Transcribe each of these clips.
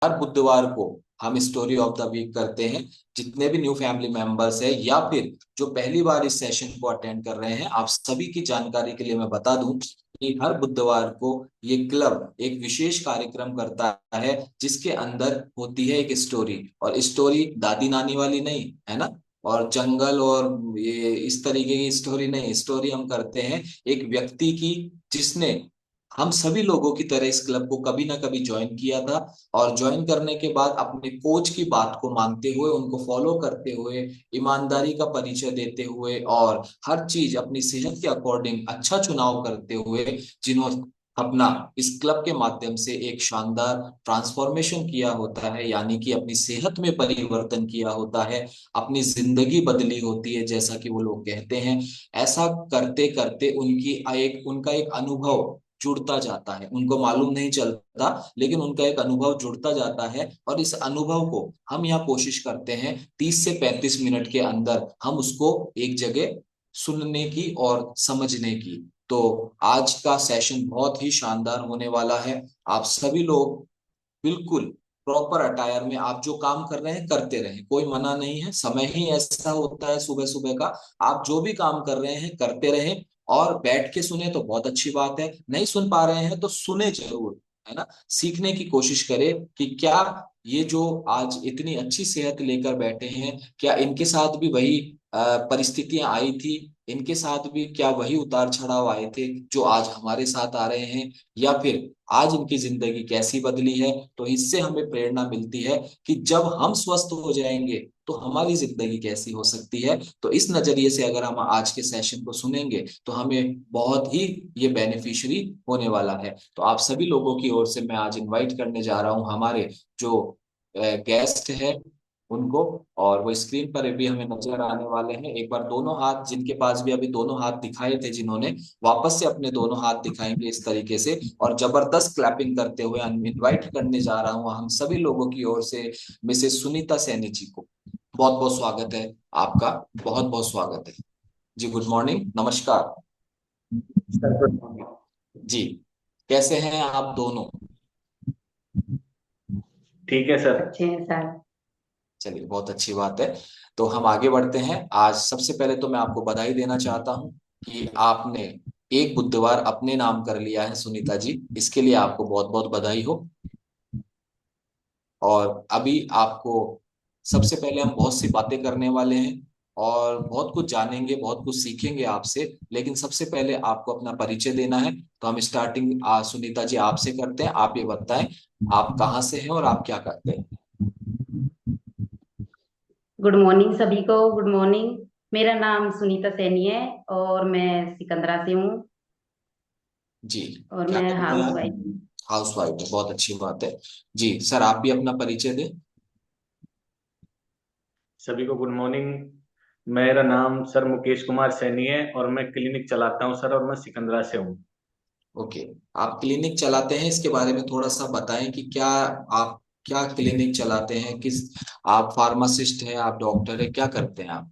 हर बुधवार को हम स्टोरी ऑफ द वीक करते हैं। जितने भी न्यू फैमिली मेंबर्स है या फिर जो पहली बार इस सेशन को अटेंड कर रहे हैं, आप सभी की जानकारी के लिए मैं बता दूं कि हर बुधवार को ये क्लब एक विशेष कार्यक्रम करता है, जिसके अंदर होती है एक स्टोरी। और स्टोरी दादी नानी वाली नहीं है ना, और जंगल और ये इस तरीके की स्टोरी नहीं। स्टोरी हम करते हैं एक व्यक्ति की, जिसने हम सभी लोगों की तरह इस क्लब को कभी ना कभी ज्वाइन किया था, और ज्वाइन करने के बाद अपने कोच की बात को मानते हुए, उनको फॉलो करते हुए, ईमानदारी का परिचय देते हुए और हर चीज अपनी सेहत के अकॉर्डिंग अच्छा चुनाव करते हुए, जिन्होंने अपना इस क्लब के माध्यम से एक शानदार ट्रांसफॉर्मेशन किया होता है, यानी कि अपनी सेहत में परिवर्तन किया होता है, अपनी जिंदगी बदली होती है जैसा कि वो लोग कहते हैं। ऐसा करते करते उनका एक अनुभव जुड़ता जाता है, उनको मालूम नहीं चलता, लेकिन उनका एक अनुभव जुड़ता जाता है। और इस अनुभव को हम यहाँ कोशिश करते हैं 30 से 35 मिनट के अंदर हम उसको एक जगह सुनने की और समझने की। तो आज का सेशन बहुत ही शानदार होने वाला है। आप सभी लोग बिल्कुल प्रॉपर अटायर में आप जो काम कर रहे हैं करते रहें, कोई मना नहीं है। समय ही ऐसा होता है सुबह सुबह का। आप जो भी काम कर रहे हैं करते रहें, और बैठ के सुने तो बहुत अच्छी बात है, नहीं सुन पा रहे हैं तो सुने जरूर, है ना। सीखने की कोशिश करें कि क्या ये जो आज इतनी अच्छी सेहत लेकर बैठे हैं, क्या इनके साथ भी वही परिस्थितियां आई थी, इनके साथ भी क्या वही उतार चढ़ाव आए थे जो आज हमारे साथ आ रहे हैं, या फिर आज इनकी जिंदगी कैसी बदली है। तो इससे हमें प्रेरणा मिलती है कि जब हम स्वस्थ हो जाएंगे तो हमारी जिंदगी कैसी हो सकती है। तो इस नजरिए से अगर हम आज के सेशन को सुनेंगे तो हमें बहुत ही ये बेनिफिशियरी होने वाला है। तो आप सभी लोगों की ओर से मैं आज इनवाइट करने जा रहा हूं हमारे जो गेस्ट है उनको, और वो स्क्रीन पर भी हमें नजर आने वाले हैं। एक बार दोनों हाथ, जिनके पास भी अभी दोनों हाथ दिखाए थे जिन्होंने, वापस से अपने दोनों हाथ दिखाएंगे इस तरीके से, और जबरदस्त क्लैपिंग करते हुए इनवाइट करने जा रहा हूं हम सभी लोगों की ओर से मिसेस सुनीता सैनी जी को। बहुत बहुत स्वागत है आपका, बहुत बहुत स्वागत है जी। गुड मॉर्निंग, नमस्कार सर गुड मॉर्निंग। जी। कैसे हैं आप दोनों? ठीक है सर। अच्छे हैं सर। चलिए, बहुत अच्छी बात है। तो हम आगे बढ़ते हैं। आज सबसे पहले तो मैं आपको बधाई देना चाहता हूं कि आपने एक बुधवार अपने नाम कर लिया है सुनीता जी, इसके लिए आपको बहुत बहुत बधाई हो। और अभी आपको सबसे पहले हम बहुत सी बातें करने वाले हैं और बहुत कुछ जानेंगे, बहुत कुछ सीखेंगे आपसे, लेकिन सबसे पहले आपको अपना परिचय देना है। तो हम स्टार्टिंग सुनीता जी आपसे करते हैं। आप ये बताएं, आप कहाँ से हैं और आप क्या करते हैं? गुड मॉर्निंग सभी को, गुड मॉर्निंग। मेरा नाम सुनीता सैनी है और मैं सिकंदरा से हूँ जी। और क्या मैं करते हैं हाउस आप? वाइफ हूँ। हाउस वाइफ है, बहुत अच्छी बात है। जी सर, आप भी अपना परिचय दें। सभी को गुड मॉर्निंग। मेरा नाम सर मुकेश कुमार सैनी है और मैं क्लिनिक चलाता हूँ सर, और मैं सिकंदरा से हूँ। ओके। आप क्लिनिक चलाते हैं, इसके बारे में थोड़ा सा बताएं कि क्या आप क्या क्लिनिक चलाते हैं, किस, आप फार्मासिस्ट हैं, आप डॉक्टर है, क्या करते हैं आप?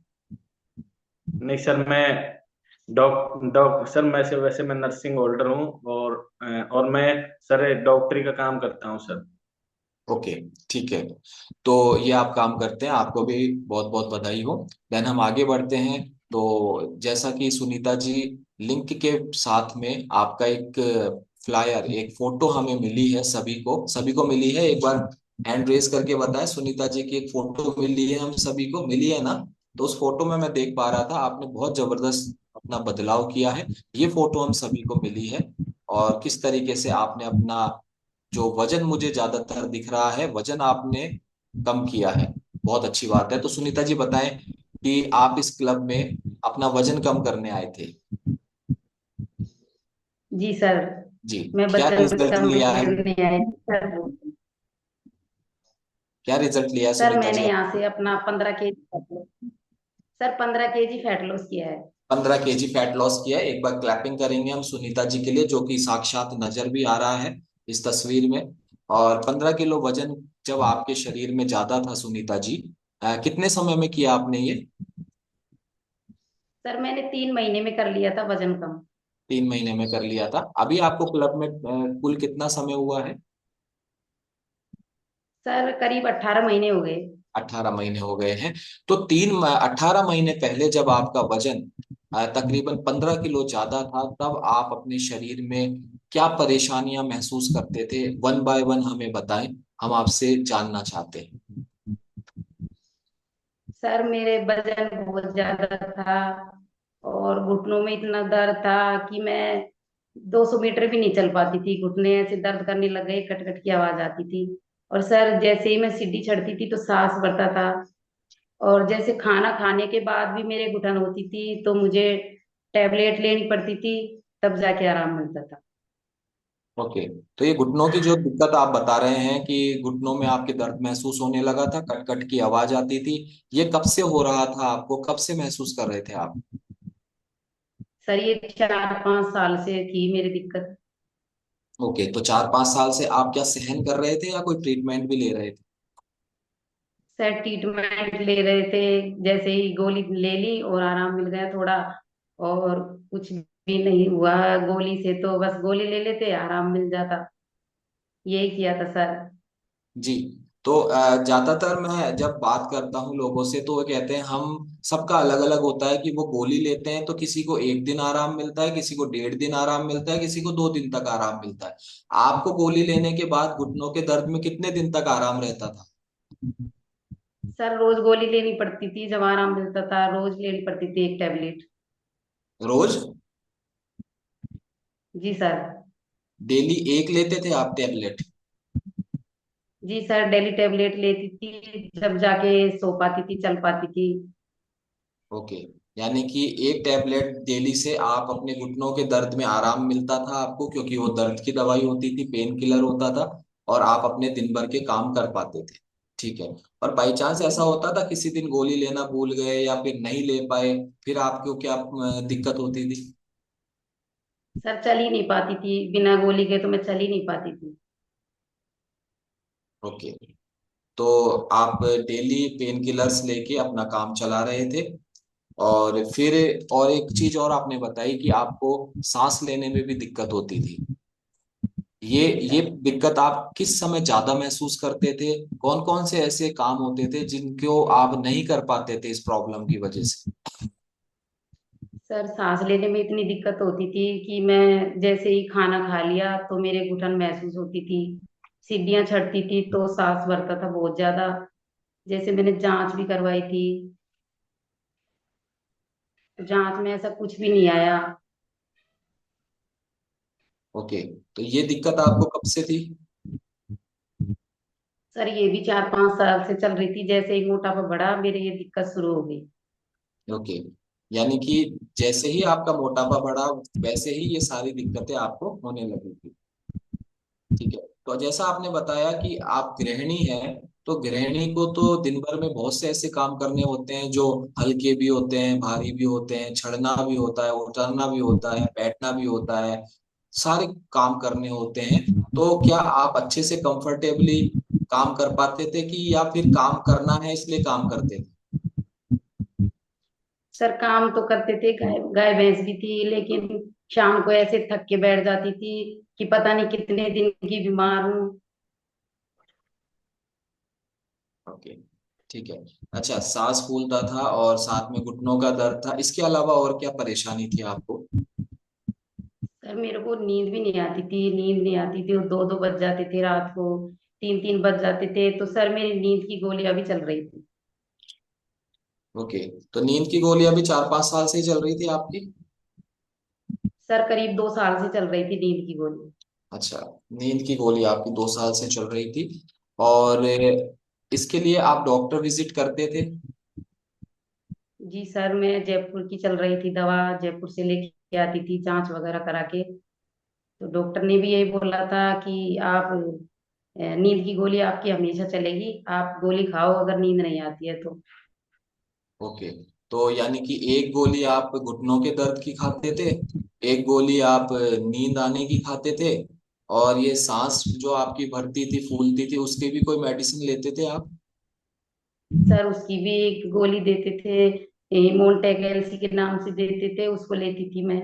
नहीं सर, मैं डॉक डॉक सर मैं से वैसे मैं नर्सिंग होल्डर हूँ, और मैं सर डॉक्टरी का काम करता हूँ सर। ओके, ठीक है। तो ये आप काम करते हैं, आपको भी बहुत बहुत बधाई हो। देन हम आगे बढ़ते हैं। तो जैसा कि सुनीता जी, लिंक के साथ में आपका एक फ्लायर, एक फोटो हमें मिली है, सभी को मिली है। एक बार हैंड रेज करके बताएं सुनीता जी की एक फोटो मिली है, हम सभी को मिली है ना? तो उस फोटो में मैं देख पा रहा था आपने बहुत जबरदस्त अपना बदलाव किया है। ये फोटो हम सभी को मिली है, और किस तरीके से आपने अपना जो वजन, मुझे ज्यादातर दिख रहा है वजन आपने कम किया है। बहुत अच्छी बात है। तो सुनीता जी बताएं कि आप इस क्लब में अपना वजन कम करने आए थे। जी सर, जी। मैं क्या वजन रिजल्ट कम लिया है? करने आई थी सर। क्या रिजल्ट लिया है सर सुनीता जी मैंने आप? यहाँ से अपना 15 KG, sir 15 KG fat loss किया है। 15 kg फैट लॉस किया है। एक बार क्लैपिंग करेंगे हम सुनीता जी के लिए, जो कि साक्षात नजर भी आ रहा है इस तस्वीर में। और 15 किलो वजन जब आपके शरीर में ज्यादा था सुनीता जी, कितने समय में किया आपने ये? सर मैंने 3 महीने में कर लिया था वजन कम। 3 महीने में कर लिया था। अभी आपको क्लब में कुल कितना समय हुआ है? सर करीब 18 महीने हो गए। 18 महीने हो गए हैं। तो 18 महीने पहले जब आपका वजन तकरीबन 15 किलो ज्यादा था, तब आप अपने शरीर में क्या परेशानियां महसूस करते थे? वन बाय वन हमें बताएं, हम आपसे जानना चाहते हैं। सर मेरे वजन बहुत ज्यादा था और घुटनों में इतना दर्द था कि मैं 200 मीटर भी नहीं चल पाती थी। घुटने ऐसे दर्द करने लग गए, कट कट की आवाज आती थी। और सर जैसे ही मैं सीढ़ी चढ़ती थी तो सांस भरता था। और जैसे खाना खाने के बाद भी मेरे घुटन होती थी तो मुझे टेबलेट लेनी पड़ती थी, तब जाके आराम मिलता था। ओके। तो ये घुटनों की जो दिक्कत आप बता रहे हैं कि घुटनों में आपके दर्द महसूस होने लगा था, कट कट की आवाज आती थी, ये कब से हो रहा था? आपको कब से महसूस कर रहे थे आप? सर ये 4-5 साल से थी मेरी दिक्कत। ओके, तो 4-5 साल से आप क्या सहन कर रहे थे या कोई ट्रीटमेंट भी ले रहे थे? सर ट्रीटमेंट ले रहे थे, जैसे ही गोली ले ली और आराम मिल गया थोड़ा। और कुछ भी नहीं हुआ गोली से, तो बस गोली ले लेते आराम मिल जाता। यही किया था सर। जी। तो ज्यादातर मैं जब बात करता हूँ लोगों से तो वो कहते हैं हम सबका अलग अलग होता है कि वो गोली लेते हैं तो किसी को 1 दिन आराम मिलता है, किसी को 1.5 दिन आराम मिलता है, किसी को 2 दिन तक आराम मिलता है। आपको गोली लेने के बाद घुटनों के दर्द में कितने दिन तक आराम रहता था? सर रोज गोली लेनी पड़ती थी, जब आराम मिलता था रोज लेनी पड़ती थी एक टेबलेट। रोज? जी सर। डेली एक लेते थे आप टेबलेट? जी सर डेली टेबलेट लेती थी, जब जाके सो पाती थी, चल पाती थी। ओके। यानी कि एक टेबलेट डेली से आप अपने घुटनों के दर्द में आराम मिलता था आपको, क्योंकि वो दर्द की दवाई होती थी, पेन किलर होता था, और आप अपने दिन भर के काम कर पाते थे। ठीक है। और बाई चांस ऐसा होता था किसी दिन गोली लेना भूल गए या फिर नहीं ले पाए, फिर आपको क्या दिक्कत होती थी? सर चल ही नहीं पाती थी, बिना गोली के तो मैं चल ही नहीं पाती थी। ओके। तो आप डेली पेन किलर्स लेके अपना काम चला रहे थे, और फिर और एक चीज और आपने बताई कि आपको सांस लेने में भी दिक्कत होती थी। ये जी ये सर। दिक्कत आप किस समय ज्यादा महसूस करते थे? कौन कौन से ऐसे काम होते थे जिनको आप नहीं कर पाते थे इस प्रॉब्लम की वजह से? सर सांस लेने में इतनी दिक्कत होती थी कि मैं जैसे ही खाना खा लिया तो मेरे घुटन महसूस होती थी। सीढ़ियां चढ़ती थी तो सांस भरता था बहुत ज्यादा। जैसे मैंने जांच भी करवाई थी, तो जांच में ऐसा कुछ भी नहीं आया। ओके। तो ये दिक्कत आपको कब से थी? सर ये भी 4-5 साल से चल रही थी, जैसे ही मोटापा बढ़ा मेरे ये दिक्कत शुरू हो गई। ओके। यानी कि जैसे ही आपका मोटापा बढ़ा, वैसे ही ये सारी दिक्कतें आपको होने लगी थी। ठीक है। तो जैसा आपने बताया कि आप गृहिणी हैं, तो गृहिणी को तो दिन भर में बहुत से ऐसे काम करने होते हैं जो हल्के भी होते हैं, भारी भी होते हैं, छड़ना भी होता है, उतरना भी होता है, बैठना भी होता है, सारे काम करने होते हैं। तो क्या आप अच्छे से कंफर्टेबली काम कर पाते थे, कि या फिर काम करना है इसलिए काम करते थे? सर काम तो करते थे, गाय गाय भैंस भी थी, लेकिन शाम को ऐसे थक के बैठ जाती थी कि पता नहीं कितने दिन की बीमार हूँ। ओके। ठीक है। अच्छा, सांस फूलता था और साथ में घुटनों का दर्द था, इसके अलावा और क्या परेशानी थी आपको? सर मेरे को नींद भी नहीं आती थी, नींद नहीं आती थी, और 2-2 बज जाते थे रात को, 3-3 बज जाते थे, तो सर मेरी नींद की गोलियां भी चल रही थी। ओके। तो नींद की गोलियां भी 4-5 साल से ही चल रही थी आपकी? सर करीब 2 साल से चल रही थी नींद की गोली। अच्छा। नींद की गोली आपकी 2 साल से चल रही थी, और इसके लिए आप डॉक्टर विजिट करते थे? जी सर मैं जयपुर की चल रही थी दवा, जयपुर से लेके आती थी जांच वगैरह करा के। तो डॉक्टर ने भी यही बोला था कि आप नींद की गोली आपकी हमेशा चलेगी, आप गोली खाओ अगर नींद नहीं आती है तो। ओके। तो यानी कि एक गोली आप घुटनों के दर्द की खाते थे, एक गोली आप नींद आने की खाते थे, और ये सांस जो आपकी भरती थी, फूलती थी, उसके भी कोई मेडिसिन लेते थे आप? सर उसकी भी एक गोली देते थे, मोन्टेक एलसी के नाम से देते थे, उसको लेती थी मैं।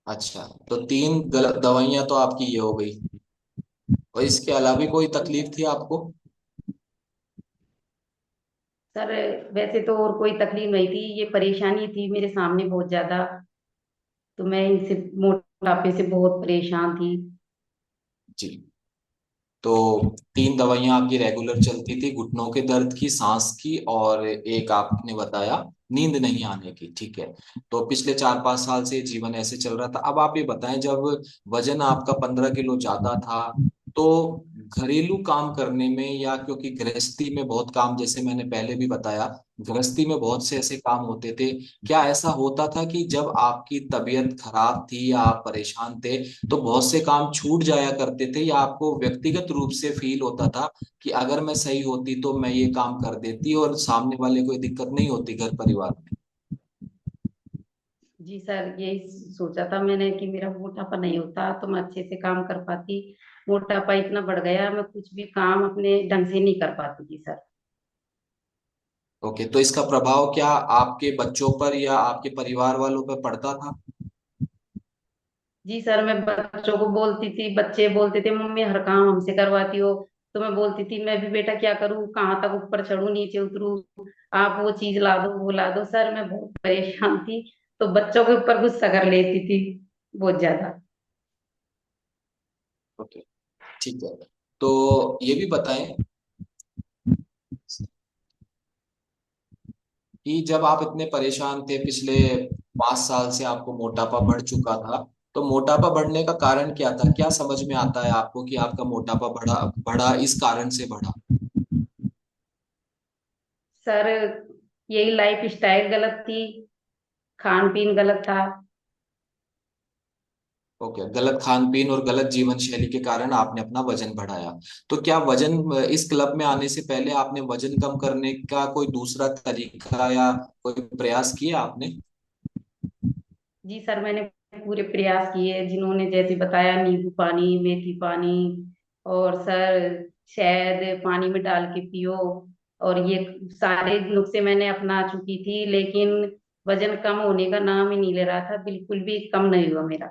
अच्छा। तो तीन गलत दवाइयां तो आपकी ये हो गई, और इसके अलावा भी कोई तकलीफ थी आपको? सर वैसे तो और कोई तकलीफ नहीं थी, ये परेशानी थी मेरे सामने बहुत ज्यादा। तो मैं इनसे, मोटापे से बहुत परेशान थी। जी। तो 3 दवाइयां आपकी रेगुलर चलती थी, घुटनों के दर्द की, सांस की, और एक आपने बताया नींद नहीं आने की, ठीक है। तो पिछले 4-5 साल से जीवन ऐसे चल रहा था। अब आप ये बताएं, जब वजन आपका 15 किलो ज्यादा था, तो घरेलू काम करने में, या क्योंकि गृहस्थी में बहुत काम, जैसे मैंने पहले भी बताया, गृहस्थी में बहुत से ऐसे काम होते थे, क्या ऐसा होता था कि जब आपकी तबीयत खराब थी या आप परेशान थे तो बहुत से काम छूट जाया करते थे, या आपको व्यक्तिगत रूप से फील होता था कि अगर मैं सही होती तो मैं ये काम कर देती और सामने वाले को दिक्कत नहीं होती घर परिवार में? जी सर, यही सोचा था मैंने कि मेरा मोटापा नहीं होता तो मैं अच्छे से काम कर पाती। मोटापा इतना बढ़ गया, मैं कुछ भी काम अपने ढंग से नहीं कर पाती थी सर। ओके, तो इसका प्रभाव क्या आपके बच्चों पर या आपके परिवार वालों पर पड़ता था? जी सर, मैं बच्चों को बोलती थी, बच्चे बोलते थे मम्मी हर काम हमसे करवाती हो। तो मैं बोलती थी मैं भी बेटा क्या करूँ, कहाँ तक ऊपर चढ़ूं नीचे उतरूं, आप वो चीज ला दो वो ला दो। सर मैं बहुत परेशान थी, तो बच्चों के ऊपर गुस्सा कर लेती थी बहुत ज्यादा। ओके, ठीक है। तो ये भी बताएं कि जब आप इतने परेशान थे, पिछले 5 साल से आपको मोटापा बढ़ चुका था, तो मोटापा बढ़ने का कारण क्या था? क्या समझ में आता है आपको कि आपका मोटापा बढ़ा बढ़ा इस कारण से बढ़ा? सर यही लाइफ स्टाइल गलत थी, खान पीन गलत था। ओके, गलत खान पीन और गलत जीवन शैली के कारण आपने अपना वजन बढ़ाया। तो क्या वजन, इस क्लब में आने से पहले आपने वजन कम करने का कोई दूसरा तरीका या कोई प्रयास किया आपने? जी सर, मैंने पूरे प्रयास किए जिन्होंने जैसे बताया, नींबू पानी, मेथी पानी, और सर शहद पानी में डाल के पियो, और ये सारे नुस्खे मैंने अपना चुकी थी, लेकिन वजन कम होने का नाम ही नहीं ले रहा था, बिल्कुल भी कम नहीं हुआ मेरा।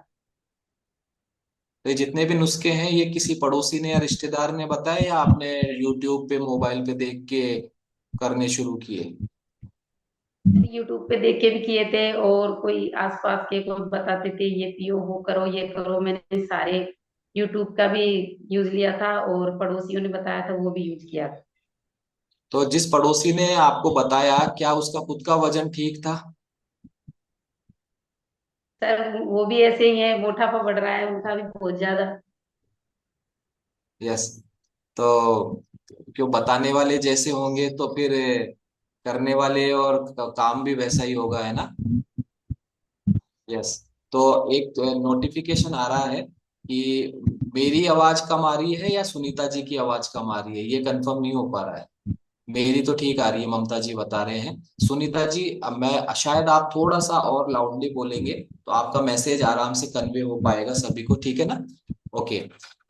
तो ये जितने भी नुस्खे हैं, ये किसी पड़ोसी ने या रिश्तेदार ने बताया, या आपने यूट्यूब पे मोबाइल पे देख के करने शुरू किए? यूट्यूब पे देख के भी किए थे, और कोई आसपास के कोई बताते थे ये पियो वो करो ये करो, मैंने सारे यूट्यूब का भी यूज लिया था, और पड़ोसियों ने बताया था वो भी यूज किया। तो जिस पड़ोसी ने आपको बताया, क्या उसका खुद का वजन ठीक था? सर वो भी ऐसे ही है, मोटापा बढ़ रहा है उनका भी बहुत ज्यादा। यस। तो क्यों, बताने वाले जैसे होंगे तो फिर करने वाले और काम भी वैसा ही होगा, है ना? यस। तो एक नोटिफिकेशन आ रहा है कि मेरी आवाज कम आ रही है या सुनीता जी की आवाज कम आ रही है, ये कंफर्म नहीं हो पा रहा है। मेरी तो ठीक आ रही है, ममता जी बता रहे हैं। सुनीता जी, अब मैं शायद आप थोड़ा सा और लाउडली बोलेंगे तो आपका मैसेज आराम से कन्वे हो पाएगा सभी को, ठीक है ना? ओके।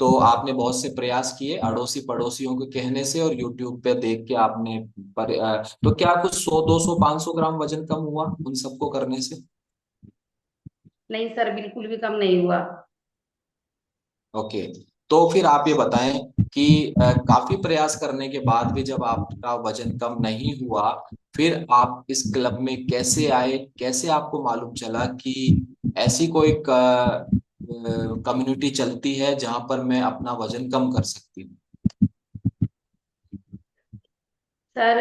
तो आपने बहुत से प्रयास किए अड़ोसी पड़ोसियों के कहने से और यूट्यूब पे देख के आपने तो क्या कुछ 100, 200, 500 ग्राम वजन कम हुआ उन सबको करने से? नहीं सर, बिल्कुल भी कम नहीं हुआ। ओके। तो फिर आप ये बताएं कि काफी प्रयास करने के बाद भी जब आपका वजन कम नहीं हुआ, फिर आप इस क्लब में कैसे आए? कैसे आपको मालूम चला कि ऐसी कोई कम्युनिटी चलती है जहां पर मैं अपना वजन कम कर सकती हूँ? सर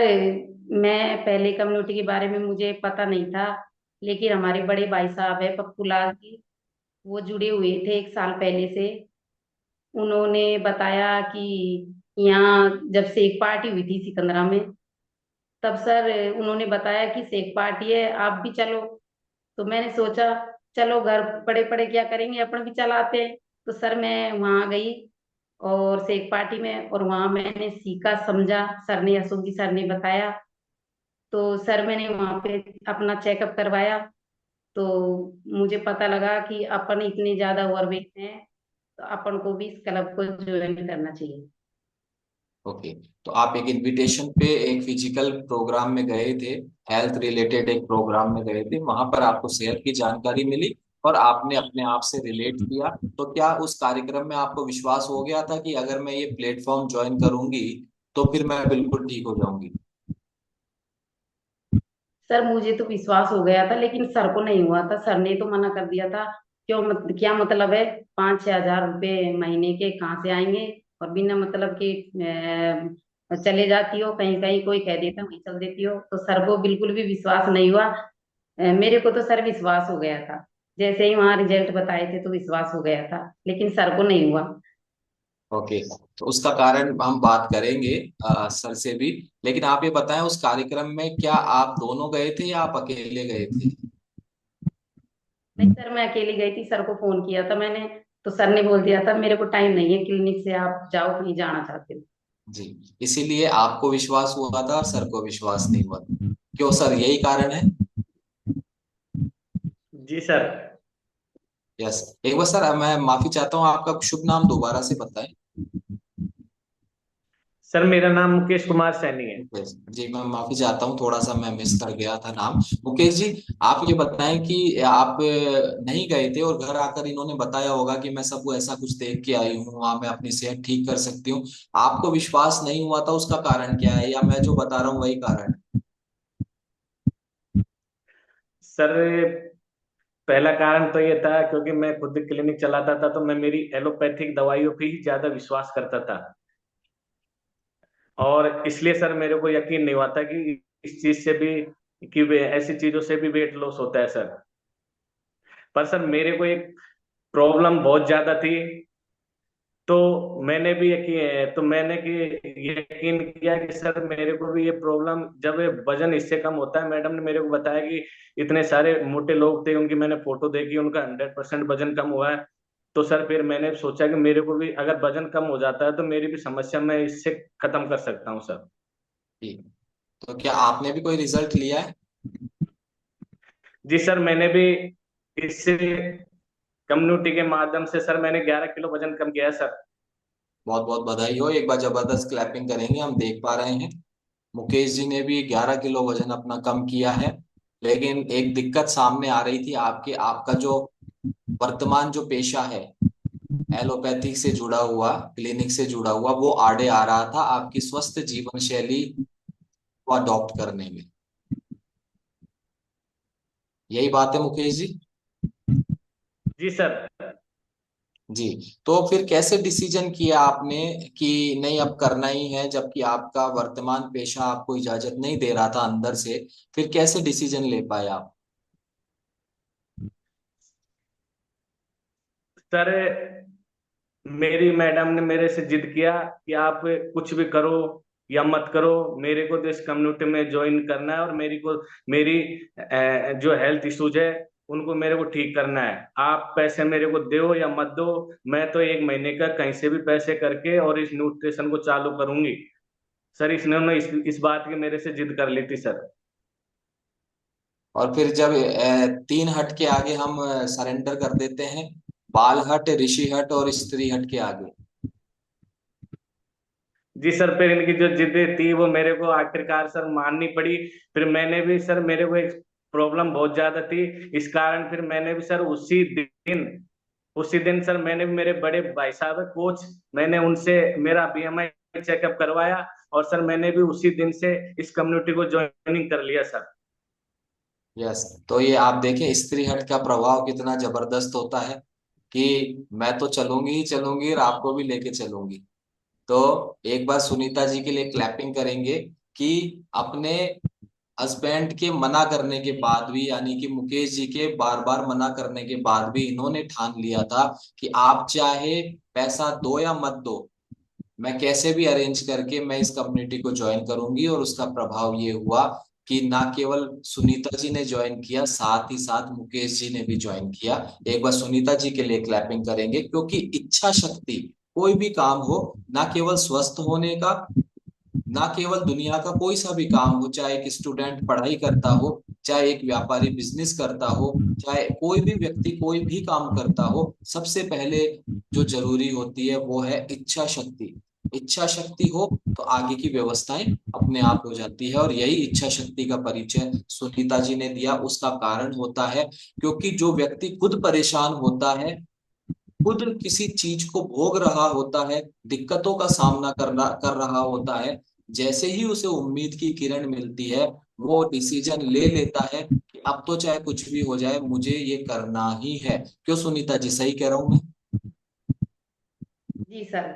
मैं पहले कम्युनिटी के बारे में मुझे पता नहीं था, लेकिन हमारे बड़े भाई साहब है पप्पू लाल जी, वो जुड़े हुए थे एक साल पहले से। उन्होंने बताया कि यहाँ जब से एक पार्टी हुई थी सिकंदरा में, तब सर उन्होंने बताया कि सेक पार्टी है आप भी चलो। तो मैंने सोचा चलो, घर पड़े पड़े क्या करेंगे, अपन भी चलाते हैं। तो सर मैं वहां गई और सेक पार्टी में, और वहां मैंने सीखा समझा, सर ने, अशोक जी सर ने बताया। तो सर मैंने वहां पे अपना चेकअप करवाया, तो मुझे पता लगा कि अपन इतने ज्यादा ओवरवेट हैं, तो अपन को भी इस क्लब को ज्वाइन करना चाहिए। ओके। तो आप एक इनविटेशन पे एक फिजिकल प्रोग्राम में गए थे, हेल्थ रिलेटेड एक प्रोग्राम में गए थे, वहां पर आपको सेहत की जानकारी मिली और आपने अपने आप से रिलेट किया। तो क्या उस कार्यक्रम में आपको विश्वास हो गया था कि अगर मैं ये प्लेटफॉर्म ज्वाइन करूंगी तो फिर मैं बिल्कुल ठीक हो जाऊंगी? सर मुझे तो विश्वास हो गया था, लेकिन सर को नहीं हुआ था। सर ने तो मना कर दिया था। क्या मतलब है, 5-6 हजार रुपए महीने के कहाँ से आएंगे? और बिना मतलब कि चले जाती हो कहीं कहीं, कोई कह देता वहीं चल देती हो। तो सर को बिल्कुल भी विश्वास नहीं हुआ। मेरे को तो सर विश्वास हो गया था, जैसे ही वहां रिजल्ट बताए थे तो विश्वास हो गया था, लेकिन सर को नहीं हुआ। ओके, तो उसका कारण हम बात करेंगे सर से भी। लेकिन आप ये बताएं, उस कार्यक्रम में क्या आप दोनों गए थे या आप अकेले गए थे? नहीं सर, मैं अकेली गई थी। सर को फोन किया था मैंने, तो सर ने बोल दिया था मेरे को टाइम नहीं है क्लिनिक से, आप जाओ कहीं जाना चाहते हो। जी, इसीलिए आपको विश्वास हुआ था और सर को विश्वास नहीं हुआ। क्यों सर, यही कारण है? जी सर। यस। एक बार सर मैं माफी चाहता हूँ, आपका शुभ नाम दोबारा से बताएं। सर मेरा नाम मुकेश कुमार सैनी है। मुकेश जी, मैं माफी चाहता हूँ, थोड़ा सा मैं मिस कर गया था नाम। मुकेश जी, आप ये बताएं कि आप नहीं गए थे और घर आकर इन्होंने बताया होगा कि मैं सब ऐसा कुछ देख के आई हूँ, वहां मैं अपनी सेहत ठीक कर सकती हूँ। आपको विश्वास नहीं हुआ था, उसका कारण क्या है, या मैं जो बता रहा हूँ वही कारण है? सर पहला कारण तो ये था क्योंकि मैं खुद क्लिनिक चलाता था, तो मैं मेरी एलोपैथिक दवाइयों पे ही ज्यादा विश्वास करता था। और इसलिए सर मेरे को यकीन नहीं हुआ था कि इस चीज से भी, कि ऐसी चीजों से भी वेट लॉस होता है सर। पर सर मेरे को एक प्रॉब्लम बहुत ज्यादा थी। तो मैंने कि यकीन किया कि सर मेरे को भी ये प्रॉब्लम, जब ये वजन इससे कम होता है, मैडम ने मेरे को बताया कि इतने सारे मोटे लोग थे, उनकी मैंने फोटो देखी, उनका 100% वजन कम हुआ है। तो सर फिर मैंने सोचा कि मेरे को भी अगर वजन कम हो जाता है तो मेरी भी समस्या मैं इससे खत्म कर सकता हूँ सर। जी, तो क्या आपने भी कोई रिजल्ट लिया है? जी सर, मैंने भी इससे कम्युनिटी के माध्यम से सर मैंने 11 किलो वजन कम किया है सर। बहुत बहुत बधाई हो, एक बार जबरदस्त क्लैपिंग करेंगे, हम देख पा रहे हैं मुकेश जी ने भी 11 किलो वजन अपना कम किया है। लेकिन एक दिक्कत सामने आ रही थी, आपका जो वर्तमान जो पेशा है, एलोपैथिक से जुड़ा हुआ, क्लिनिक से जुड़ा हुआ, वो आड़े आ रहा था आपकी स्वस्थ जीवन शैली को अडॉप्ट करने में। यही बात है मुकेश जी? जी सर। जी। तो फिर कैसे डिसीजन किया आपने कि नहीं अब करना ही है, जबकि आपका वर्तमान पेशा आपको इजाजत नहीं दे रहा था अंदर से? फिर कैसे डिसीजन ले पाए आप? सर मेरी मैडम ने मेरे से जिद किया कि आप कुछ भी करो या मत करो, मेरे को तो इस कम्युनिटी में ज्वाइन करना है, और मेरी जो हेल्थ इश्यूज है उनको मेरे को ठीक करना है। आप पैसे मेरे को दो या मत दो, मैं तो 1 महीने का कहीं से भी पैसे करके और इस न्यूट्रिशन को चालू करूंगी। सर इन्होंने इस बात की मेरे से जिद कर ली थी सर। और फिर जब 3 हट के आगे हम सरेंडर कर देते हैं, बाल हट, ऋषि हट और स्त्री हट के आगे। जी सर, फिर इनकी जो जिद्दें थी वो मेरे को आखिरकार सर माननी पड़ी। फिर मैंने भी सर, मेरे को एक प्रॉब्लम बहुत ज्यादा थी, इस कारण फिर मैंने भी सर उसी दिन सर मैंने भी, मेरे बड़े भाई साहब है कोच, मैंने उनसे मेरा बीएमआई चेकअप करवाया, और सर मैंने भी उसी दिन से इस कम्युनिटी को ज्वाइनिंग कर लिया सर। यस। तो ये आप देखें, स्त्री हट का प्रभाव कितना जबरदस्त होता है कि मैं तो चलूंगी ही चलूंगी और आपको भी लेके चलूंगी। तो एक बार सुनीता जी के लिए क्लैपिंग करेंगे कि अपने हस्बैंड के मना करने के बाद भी, यानी कि मुकेश जी के बार बार मना करने के बाद भी, इन्होंने ठान लिया था कि आप चाहे पैसा दो या मत दो, मैं कैसे भी अरेंज करके मैं इस कम्युनिटी को ज्वाइन करूंगी। और उसका प्रभाव ये हुआ कि ना केवल सुनीता जी ने ज्वाइन किया, साथ ही साथ मुकेश जी ने भी ज्वाइन किया। एक बार सुनीता जी के लिए क्लैपिंग करेंगे, क्योंकि इच्छा शक्ति, कोई भी काम हो, ना केवल स्वस्थ होने का, ना केवल दुनिया का कोई सा भी काम हो, चाहे एक स्टूडेंट पढ़ाई करता हो, चाहे एक व्यापारी बिजनेस करता हो, चाहे कोई भी व्यक्ति कोई भी काम करता हो, सबसे पहले जो जरूरी होती है वो है इच्छा शक्ति। इच्छा शक्ति हो तो आगे की व्यवस्थाएं अपने आप हो जाती है, और यही इच्छा शक्ति का परिचय सुनीता जी ने दिया। उसका कारण होता है क्योंकि जो व्यक्ति खुद परेशान होता है, खुद किसी चीज को भोग रहा होता है, दिक्कतों का सामना कर रहा होता है, जैसे ही उसे उम्मीद की किरण मिलती है, वो डिसीजन ले लेता है कि अब तो चाहे कुछ भी हो जाए, मुझे ये करना ही है। क्यों सुनीता जी, सही कह रहा हूं मैं? जी सर।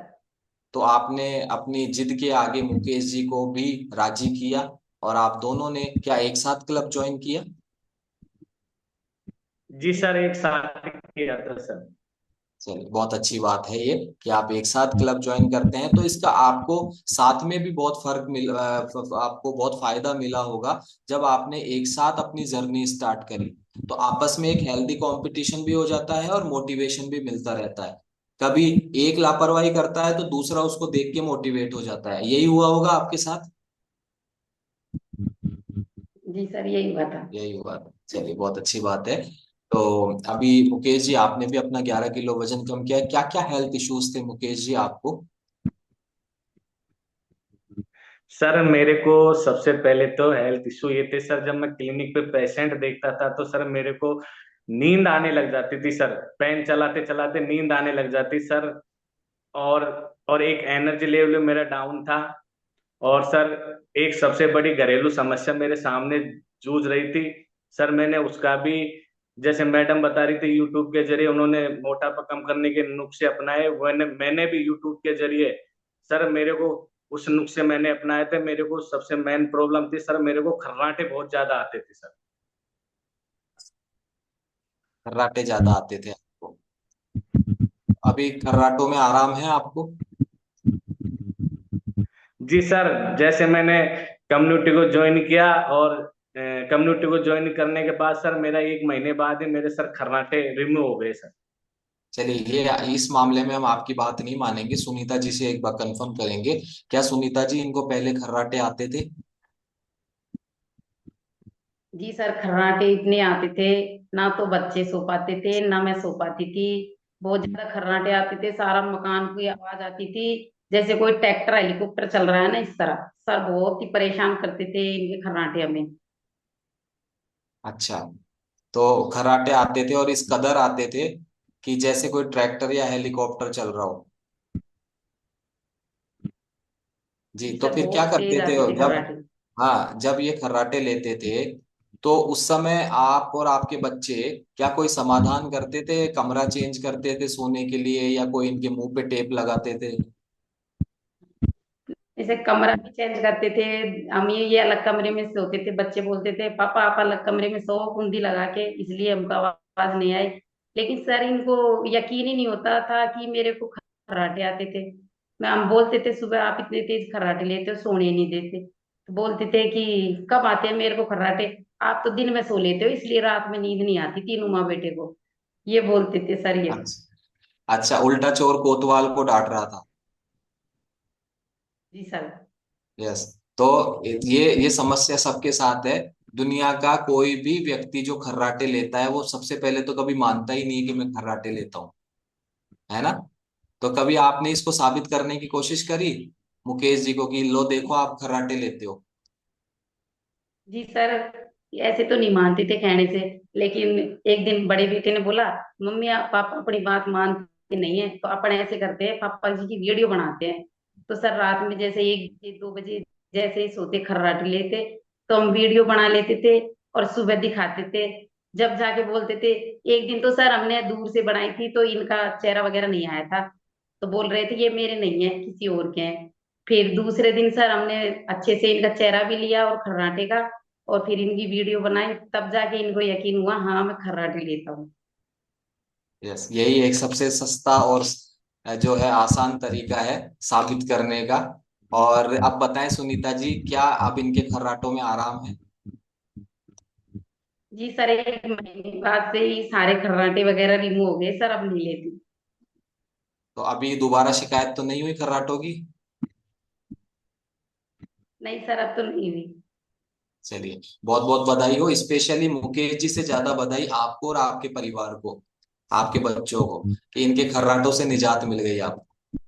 तो आपने अपनी जिद के आगे मुकेश जी को भी राजी किया, और आप दोनों ने क्या एक साथ क्लब ज्वाइन किया? जी सर, एक साथ ही किया था सर। चलिए, बहुत अच्छी बात है ये कि आप एक साथ क्लब ज्वाइन करते हैं। तो इसका आपको साथ में भी बहुत आपको बहुत फायदा मिला होगा जब आपने एक साथ अपनी जर्नी स्टार्ट करी। तो आपस में एक हेल्दी कंपटीशन भी हो जाता है और मोटिवेशन भी मिलता रहता है। कभी एक लापरवाही करता है तो दूसरा उसको देख के मोटिवेट हो जाता है। यही हुआ होगा आपके साथ? जी सर, यही हुआ था। यही हुआ था। चलिए, बहुत अच्छी बात है। तो अभी मुकेश जी, आपने भी अपना 11 किलो वजन कम किया है। क्या क्या हेल्थ इश्यूज थे मुकेश जी आपको? सर मेरे को सबसे पहले तो हेल्थ इशू ये थे सर, जब मैं क्लिनिक पे पेशेंट देखता था तो सर मेरे को नींद आने लग जाती थी सर। पेन चलाते चलाते नींद आने लग जाती सर। और और एक एनर्जी लेवल मेरा डाउन था। और सर एक सबसे बड़ी घरेलू समस्या मेरे सामने जूझ रही थी सर। मैंने उसका भी, जैसे मैडम बता रही थी, यूट्यूब के जरिए उन्होंने मोटापा कम करने के नुस्खे अपनाए, मैंने भी यूट्यूब के जरिए सर मेरे को उस नुस्खे मैंने अपनाए थे। मेरे को सबसे मेन प्रॉब्लम थी सर, मेरे को खर्राटे बहुत ज्यादा आते थे सर। खर्राटे ज्यादा आते थे आपको? अभी खर्राटों में आराम है आपको? जी सर, जैसे मैंने कम्युनिटी को ज्वाइन किया, और कम्युनिटी को ज्वाइन करने के बाद सर मेरा 1 महीने बाद ही मेरे सर खर्राटे रिमूव हो गए सर। चलिए, ये इस मामले में हम आपकी बात नहीं मानेंगे, सुनीता जी से एक बार कंफर्म करेंगे। क्या सुनीता जी, इनको पहले खर्राटे आते थे? जी सर, खर्राटे इतने आते थे, ना तो बच्चे सो पाते थे ना मैं सो पाती थी। बहुत ज्यादा खर्राटे आते थे, सारा मकान की आवाज आती थी, जैसे कोई ट्रैक्टर हेलीकॉप्टर चल रहा है ना, इस तरह। सर बहुत ही परेशान करते थे इनके खर्राटे हमें। अच्छा, तो खर्राटे आते थे और इस कदर आते थे कि जैसे कोई ट्रैक्टर या हेलीकॉप्टर चल रहा हो। जी, जी तो सर, फिर क्या बहुत करते तेज थे आते थे जब, खर्राटे। हाँ, जब ये खर्राटे लेते थे तो उस समय आप और आपके बच्चे क्या कोई समाधान करते थे? कमरा चेंज करते थे सोने के लिए, या कोई इनके मुंह पे टेप लगाते थे? जैसे कमरा भी चेंज करते थे, हम ये अलग कमरे में सोते थे। बच्चे बोलते थे पापा आप अलग कमरे में सो कुंडी लगा के, इसलिए हमको आवाज नहीं आई। लेकिन सर इनको यकीन ही नहीं होता था कि मेरे को खर्राटे आते थे। मैं हम बोलते थे सुबह आप इतने तेज खर्राटे लेते हो, सोने नहीं देते। तो बोलते थे कि कब आते हैं मेरे को खर्राटे, आप तो दिन में सो लेते हो इसलिए रात में नींद नहीं आती तीनों माँ बेटे को। ये बोलते थे सर ये। अच्छा अच्छा, उल्टा चोर कोतवाल को डांट रहा था। जी सर। यस। तो ये समस्या सबके साथ है। दुनिया का कोई भी व्यक्ति जो खर्राटे लेता है, वो सबसे पहले तो कभी मानता ही नहीं है कि मैं खर्राटे लेता हूँ, है ना? तो कभी आपने इसको साबित करने की कोशिश करी मुकेश जी को कि लो देखो, आप खर्राटे लेते हो? जी सर, ऐसे तो नहीं मानते थे कहने से। लेकिन एक दिन बड़े बेटे ने बोला मम्मी आप पापा अपनी बात मानते नहीं है, तो अपन ऐसे करते हैं पापा जी की वीडियो बनाते हैं। तो सर रात में जैसे 1 बजे 2 बजे जैसे ही सोते खर्राटे लेते, तो हम वीडियो बना लेते थे और सुबह दिखाते थे। जब जाके बोलते थे, एक दिन तो सर हमने दूर से बनाई थी तो इनका चेहरा वगैरह नहीं आया था, तो बोल रहे थे ये मेरे नहीं है किसी और के हैं। फिर दूसरे दिन सर हमने अच्छे से इनका चेहरा भी लिया और खर्राटे का, और फिर इनकी वीडियो बनाई, तब जाके इनको यकीन हुआ हाँ मैं खर्राटे लेता हूँ। यस, यही एक सबसे सस्ता और जो है आसान तरीका है साबित करने का। और अब बताएं सुनीता जी, क्या अब इनके खर्राटों में आराम है? जी सर, 1 महीने बाद से ही सारे खर्राटे वगैरह रिमूव हो गए सर, अब नहीं लेती। तो अभी दोबारा शिकायत तो नहीं हुई खर्राटों की? नहीं सर, अब तो नहीं हुई। चलिए, बहुत बहुत बधाई हो। स्पेशली मुकेश जी से ज्यादा बधाई आपको और आपके परिवार को, आपके बच्चों को, कि इनके खर्राटों से निजात मिल गई आपको।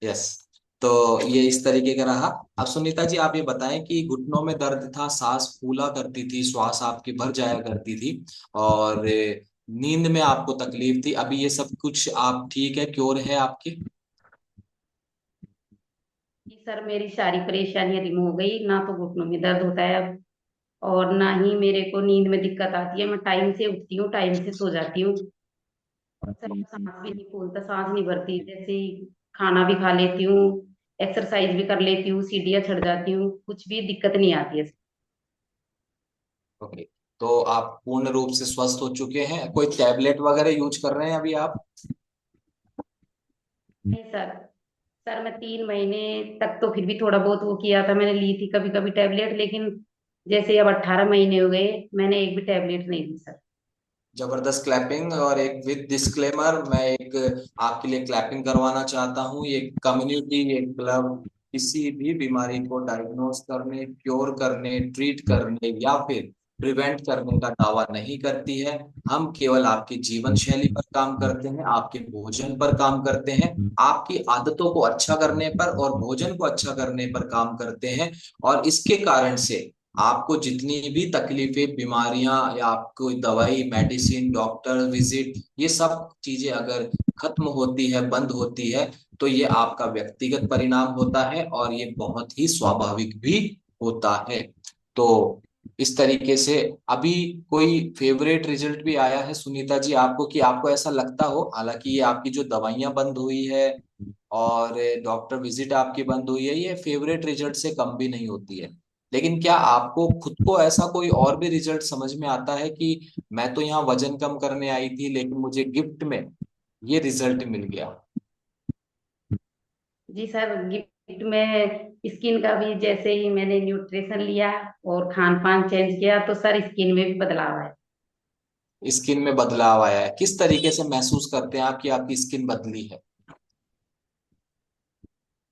यस। तो ये इस तरीके का रहा। अब सुनीता जी, आप ये बताएं कि घुटनों में दर्द था, सांस फूला करती थी, श्वास आपकी भर जाया करती थी, और नींद में आपको तकलीफ थी, अभी ये सब कुछ आप ठीक है, क्योर है आपकी? जी सर मेरी सारी परेशानियां रिमूव हो गई, ना तो घुटनों में दर्द होता है अब, और ना ही मेरे को नींद में दिक्कत आती है। मैं टाइम से उठती हूँ, टाइम से सो जाती हूँ। और सर सांस भी नहीं फूलता, सांस नहीं भरती, जैसे ही खाना भी खा लेती हूँ, एक्सरसाइज भी कर लेती हूँ, सीढ़ियाँ चढ़ जाती हूँ, कुछ भी दिक्कत नहीं आती है। ओके, तो आप पूर्ण रूप से स्वस्थ हो चुके हैं? कोई टैबलेट वगैरह यूज कर रहे हैं अभी आप? नहीं सर। सर मैं 3 महीने तक तो फिर भी थोड़ा बहुत वो किया था, मैंने ली थी कभी कभी टेबलेट, लेकिन जैसे अब 18 महीने हो गए, मैंने एक भी टेबलेट नहीं ली सर। जबरदस्त क्लैपिंग। और एक विद डिस्क्लेमर, मैं एक आपके लिए क्लैपिंग करवाना चाहता हूँ। ये कम्युनिटी, ये क्लब किसी भी बीमारी को डायग्नोस करने, क्योर करने, ट्रीट करने या फिर प्रिवेंट करने का दावा नहीं करती है। हम केवल आपकी जीवन शैली पर काम करते हैं, आपके भोजन पर काम करते हैं, आपकी आदतों को अच्छा करने पर और भोजन को अच्छा करने पर काम करते हैं। और इसके कारण से आपको जितनी भी तकलीफें, बीमारियां या आपको दवाई, मेडिसिन, डॉक्टर विजिट, ये सब चीजें अगर खत्म होती है, बंद होती है, तो ये आपका व्यक्तिगत परिणाम होता है और ये बहुत ही स्वाभाविक भी होता है। तो इस तरीके से अभी कोई फेवरेट रिजल्ट भी आया है सुनीता जी आपको, कि आपको ऐसा लगता हो, हालांकि ये आपकी जो दवाइयां बंद हुई है और डॉक्टर विजिट आपकी बंद हुई है, ये फेवरेट रिजल्ट से कम भी नहीं होती है, लेकिन क्या आपको खुद को ऐसा कोई और भी रिजल्ट समझ में आता है कि मैं तो यहाँ वजन कम करने आई थी लेकिन मुझे गिफ्ट में ये रिजल्ट मिल गया? जी सर, गिफ्ट में स्किन का भी, जैसे ही मैंने न्यूट्रिशन लिया और खान पान चेंज किया, तो सर स्किन में भी बदलाव आया। स्किन में बदलाव आया है? किस तरीके से महसूस करते हैं आप कि आपकी स्किन बदली है?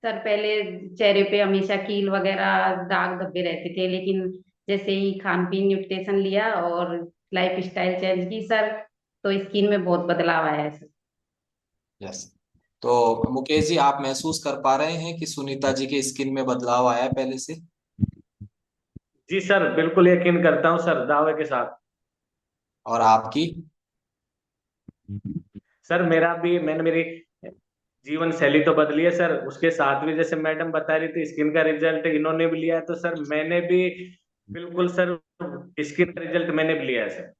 सर पहले चेहरे पे हमेशा कील वगैरह दाग धब्बे रहते थे, लेकिन जैसे ही खान पीन न्यूट्रिशन लिया और लाइफ स्टाइल चेंज की सर, तो स्किन में बहुत बदलाव आया है सर। यस। तो मुकेश जी, आप महसूस कर पा रहे हैं कि सुनीता जी के स्किन में बदलाव आया है पहले से? जी सर, बिल्कुल यकीन करता हूँ सर, दावे के साथ। और आपकी? सर मेरा भी, मैंने मेरी जीवन शैली तो बदली है सर, उसके साथ भी जैसे मैडम बता रही थी स्किन का रिजल्ट इन्होंने भी लिया है, तो सर मैंने भी बिल्कुल सर स्किन का रिजल्ट मैंने भी लिया है सर।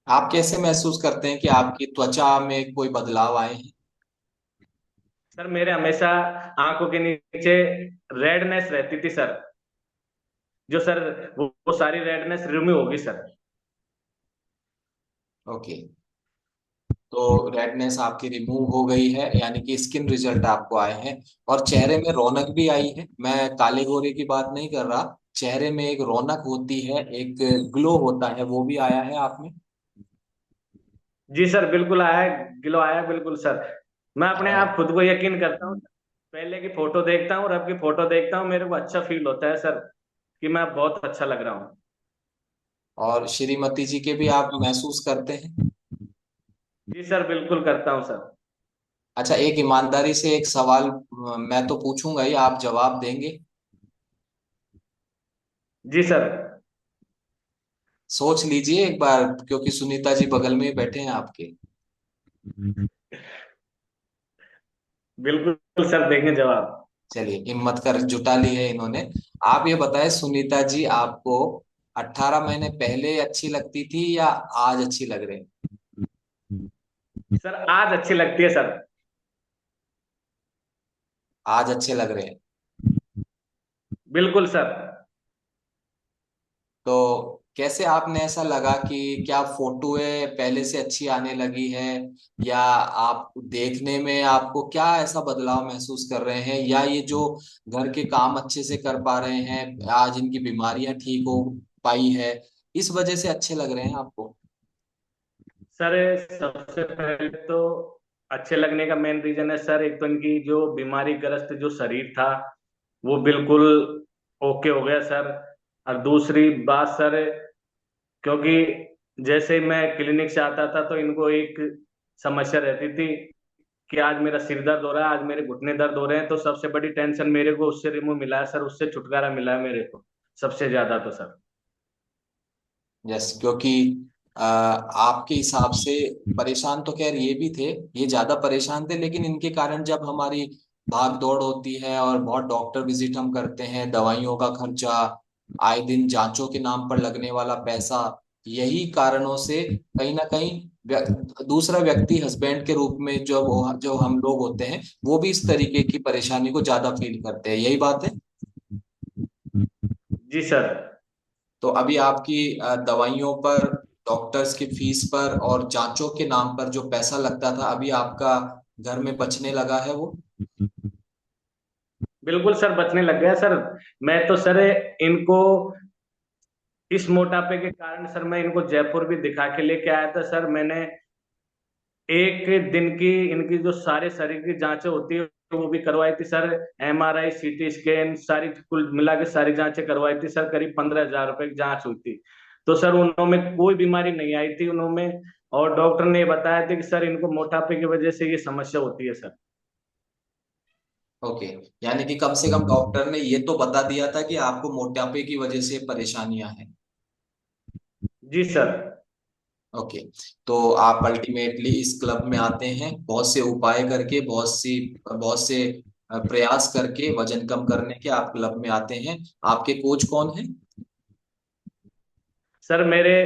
आप कैसे महसूस करते हैं कि आपकी त्वचा में कोई बदलाव आए हैं? सर मेरे हमेशा आंखों के नीचे रेडनेस रहती थी सर, जो सर वो सारी रेडनेस रिमूव होगी सर। ओके, तो रेडनेस आपकी रिमूव हो गई है, यानी कि स्किन रिजल्ट आपको आए हैं। और चेहरे में रौनक भी आई है। मैं काले गोरे की बात नहीं कर रहा, चेहरे में एक रौनक होती है, एक ग्लो होता है, वो भी आया है आप में? जी सर बिल्कुल आया है, ग्लो आया है बिल्कुल सर। मैं अपने और आप खुद को यकीन करता हूँ, पहले की फोटो देखता हूँ और अब की फोटो देखता हूँ, मेरे को अच्छा फील होता है सर कि मैं बहुत अच्छा लग रहा हूँ। और श्रीमती जी के भी आप महसूस करते हैं? जी सर बिल्कुल करता हूँ सर। अच्छा, एक ईमानदारी से एक सवाल मैं तो पूछूंगा ही, आप जवाब देंगे? जी सर। सोच लीजिए एक बार, क्योंकि सुनीता जी बगल में ही बैठे हैं आपके। बिल्कुल सर, देंगे जवाब। चलिए, हिम्मत कर जुटा ली है इन्होंने। आप ये बताएं सुनीता जी, आपको 18 महीने पहले अच्छी लगती थी या आज अच्छी लग रही? सर आज अच्छी लगती है सर। आज अच्छे लग रहे हैं? बिल्कुल सर। तो कैसे आपने ऐसा लगा कि क्या फोटोएं पहले से अच्छी आने लगी है, या आप देखने में आपको क्या ऐसा बदलाव महसूस कर रहे हैं, या ये जो घर के काम अच्छे से कर पा रहे हैं, आज इनकी बीमारियां ठीक हो पाई है, इस वजह से अच्छे लग रहे हैं आपको? सर सबसे पहले तो अच्छे लगने का मेन रीजन है सर, एक तो इनकी जो बीमारी ग्रस्त जो शरीर था वो बिल्कुल ओके हो गया सर। और दूसरी बात सर, क्योंकि जैसे ही मैं क्लिनिक से आता था तो इनको एक समस्या रहती थी कि आज मेरा सिर दर्द हो रहा है, आज मेरे घुटने दर्द हो रहे हैं, तो सबसे बड़ी टेंशन मेरे को उससे रिमूव मिला है सर, उससे छुटकारा मिला है मेरे को सबसे ज्यादा तो सर। यस, क्योंकि आपके हिसाब से परेशान तो खैर ये भी थे, ये ज्यादा परेशान थे, लेकिन इनके कारण जब हमारी भाग दौड़ होती है और बहुत डॉक्टर विजिट हम करते हैं, दवाइयों का खर्चा, आए दिन जांचों के नाम पर लगने वाला पैसा, यही कारणों से कहीं ना कहीं दूसरा व्यक्ति हस्बैंड के रूप में जो हम लोग होते हैं वो भी इस तरीके की परेशानी को ज्यादा फील करते हैं। यही बात है। जी सर। तो अभी आपकी दवाइयों पर, डॉक्टर्स की फीस पर और जांचों के नाम पर जो पैसा लगता था, अभी आपका घर में बचने लगा है वो? बिल्कुल सर, बचने लग गया सर। मैं तो सर इनको इस मोटापे के कारण सर मैं इनको जयपुर भी दिखा के लेके आया था सर। मैंने एक दिन की इनकी जो सारे शरीर की जांचें होती है वो भी करवाई थी सर। MRI, CT स्कैन, सारी कुल मिला के सारी जांचें करवाई थी सर। करीब 15,000 रुपए की जांच हुई थी। तो सर उनमें कोई बीमारी नहीं आई थी उनमें। और डॉक्टर ने ये बताया था कि सर इनको मोटापे की वजह से ये समस्या होती है सर। ओके। यानी कि कम से कम डॉक्टर ने ये तो बता दिया था कि आपको मोटापे की वजह से परेशानियां हैं। जी सर। ओके। तो आप अल्टीमेटली इस क्लब में आते हैं, बहुत से उपाय करके, बहुत से प्रयास करके वजन कम करने के आप क्लब में आते हैं। आपके कोच कौन है? सर मेरे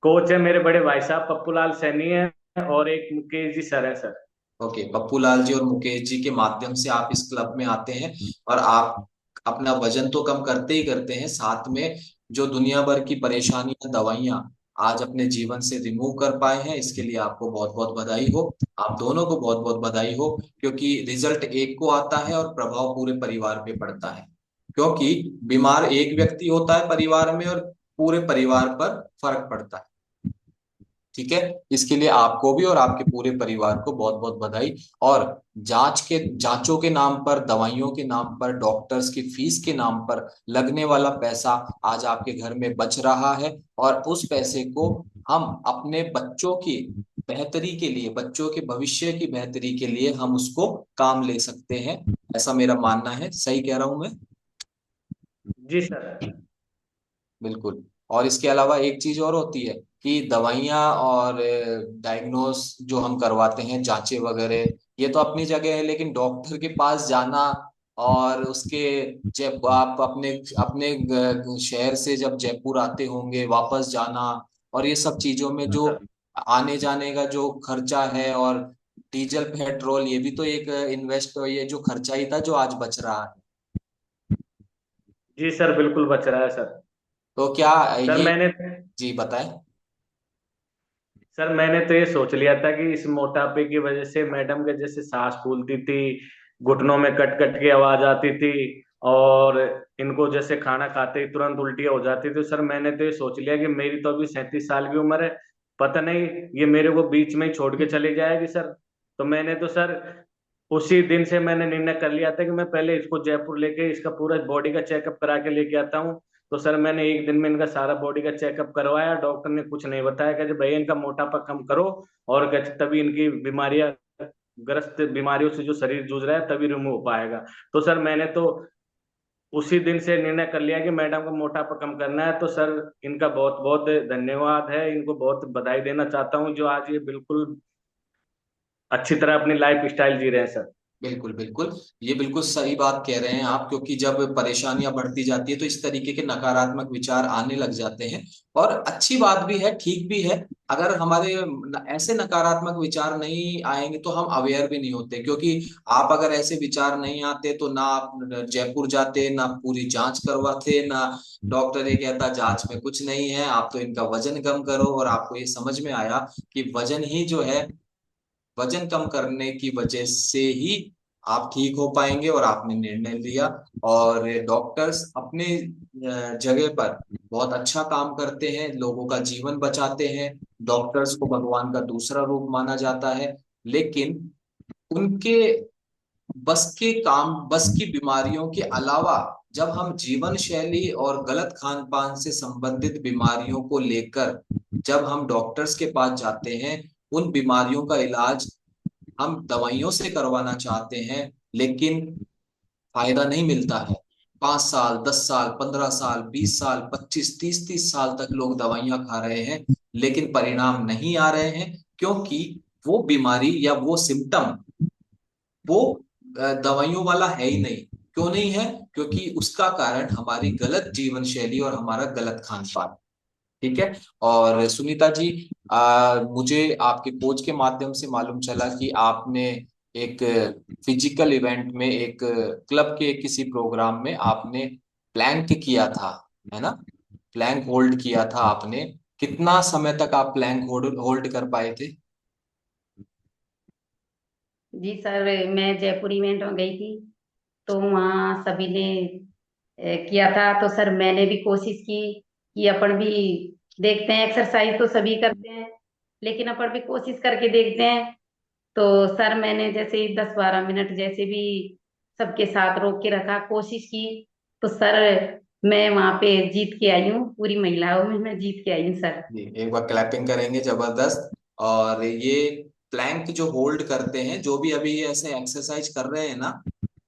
कोच है मेरे बड़े भाई साहब पप्पू लाल सैनी है, और एक मुकेश जी सर है सर। ओके, पप्पू लाल जी और मुकेश जी के माध्यम से आप इस क्लब में आते हैं और आप अपना वजन तो कम करते ही करते हैं, साथ में जो दुनिया भर की परेशानियां, दवाइयां आज अपने जीवन से रिमूव कर पाए हैं, इसके लिए आपको बहुत बहुत बधाई हो। आप दोनों को बहुत बहुत बधाई हो, क्योंकि रिजल्ट एक को आता है और प्रभाव पूरे परिवार पे पड़ता है। क्योंकि बीमार एक व्यक्ति होता है परिवार में और पूरे परिवार पर फर्क पड़ता है। ठीक है, इसके लिए आपको भी और आपके पूरे परिवार को बहुत बहुत बधाई। और जांचों के नाम पर, दवाइयों के नाम पर, डॉक्टर्स की फीस के नाम पर लगने वाला पैसा आज आपके घर में बच रहा है, और उस पैसे को हम अपने बच्चों की बेहतरी के लिए, बच्चों के भविष्य की बेहतरी के लिए हम उसको काम ले सकते हैं। ऐसा मेरा मानना है। सही कह रहा हूं मैं? जी सर। बिल्कुल। और इसके अलावा एक चीज और होती है कि दवाइयाँ और डायग्नोस जो हम करवाते हैं, जांचें वगैरह, ये तो अपनी जगह है, लेकिन डॉक्टर के पास जाना और उसके, जब आप अपने अपने शहर से जब जयपुर आते होंगे वापस जाना, और ये सब चीजों में हाँ जो सर। आने जाने का जो खर्चा है, और डीजल पेट्रोल, ये भी तो एक इन्वेस्ट, ये जो खर्चा ही था जो आज बच रहा है। जी सर, बिल्कुल बच रहा है सर। तो क्या सर ये, मैंने जी बताएं। सर मैंने तो ये सोच लिया था कि इस मोटापे की वजह से मैडम के जैसे सांस फूलती थी, घुटनों में कट कट की आवाज आती थी, और इनको जैसे खाना खाते ही तुरंत उल्टियां हो जाती थी। सर मैंने तो ये सोच लिया कि मेरी तो अभी 37 साल की उम्र है, पता नहीं ये मेरे को बीच में ही छोड़ के चली जाएगी सर। तो मैंने तो सर उसी दिन से मैंने निर्णय कर लिया था कि मैं पहले इसको जयपुर लेके इसका पूरा बॉडी का चेकअप करा के लेके आता हूँ। तो सर मैंने एक दिन में इनका सारा बॉडी का चेकअप करवाया। डॉक्टर ने कुछ नहीं बताया, कहते भैया इनका मोटापा कम करो, और कहते तभी इनकी बीमारियां, ग्रस्त बीमारियों से जो शरीर जूझ रहा है तभी रिमूव हो पाएगा। तो सर मैंने तो उसी दिन से निर्णय कर लिया कि मैडम को मोटापा कम करना है। तो सर इनका बहुत बहुत धन्यवाद है, इनको बहुत बधाई देना चाहता हूँ जो आज ये बिल्कुल अच्छी तरह अपनी लाइफ स्टाइल जी रहे हैं सर। बिल्कुल बिल्कुल, ये बिल्कुल सही बात कह रहे हैं आप, क्योंकि जब परेशानियां बढ़ती जाती है तो इस तरीके के नकारात्मक विचार आने लग जाते हैं। और अच्छी बात भी है, ठीक भी है। अगर हमारे ऐसे नकारात्मक विचार नहीं आएंगे तो हम अवेयर भी नहीं होते, क्योंकि आप अगर ऐसे विचार नहीं आते तो ना आप जयपुर जाते, ना पूरी जांच करवाते, ना डॉक्टर ये कहता जांच में कुछ नहीं है, आप तो इनका वजन कम करो, और आपको ये समझ में आया कि वजन ही जो है, वजन कम करने की वजह से ही आप ठीक हो पाएंगे, और आपने निर्णय लिया। और डॉक्टर्स अपने जगह पर बहुत अच्छा काम करते हैं, लोगों का जीवन बचाते हैं। डॉक्टर्स को भगवान का दूसरा रूप माना जाता है, लेकिन उनके बस की बीमारियों के अलावा जब हम जीवन शैली और गलत खान पान से संबंधित बीमारियों को लेकर जब हम डॉक्टर्स के पास जाते हैं, उन बीमारियों का इलाज हम दवाइयों से करवाना चाहते हैं, लेकिन फायदा नहीं मिलता है। 5 साल, 10 साल, 15 साल, 20 साल, 25, 30, 30 साल तक लोग दवाइयां खा रहे हैं, लेकिन परिणाम नहीं आ रहे हैं, क्योंकि वो बीमारी या वो सिम्टम, वो दवाइयों वाला है ही नहीं। क्यों नहीं है? क्योंकि उसका कारण हमारी गलत जीवन शैली और हमारा गलत खान पान। ठीक है। और सुनीता जी, मुझे आपके कोच के माध्यम से मालूम चला कि आपने एक फिजिकल इवेंट में, एक क्लब के किसी प्रोग्राम में आपने प्लैंक किया था, है ना? प्लैंक होल्ड किया था आपने। कितना समय तक आप प्लैंक होल्ड होल्ड कर पाए थे? जी सर, मैं जयपुर इवेंट में गई थी, तो वहाँ सभी ने किया था, तो सर मैंने भी कोशिश की कि अपन भी देखते हैं। एक्सरसाइज तो सभी करते हैं, लेकिन अपन भी कोशिश करके देखते हैं। तो सर मैंने जैसे 10-12 मिनट जैसे भी सबके साथ रोक के रखा, कोशिश की। तो सर मैं वहां पे जीत के आई हूँ, पूरी महिलाओं में मैं जीत के आई हूँ सर। जी, एक बार क्लैपिंग करेंगे, जबरदस्त। और ये प्लैंक जो होल्ड करते हैं, जो भी अभी ऐसे एक्सरसाइज कर रहे हैं ना,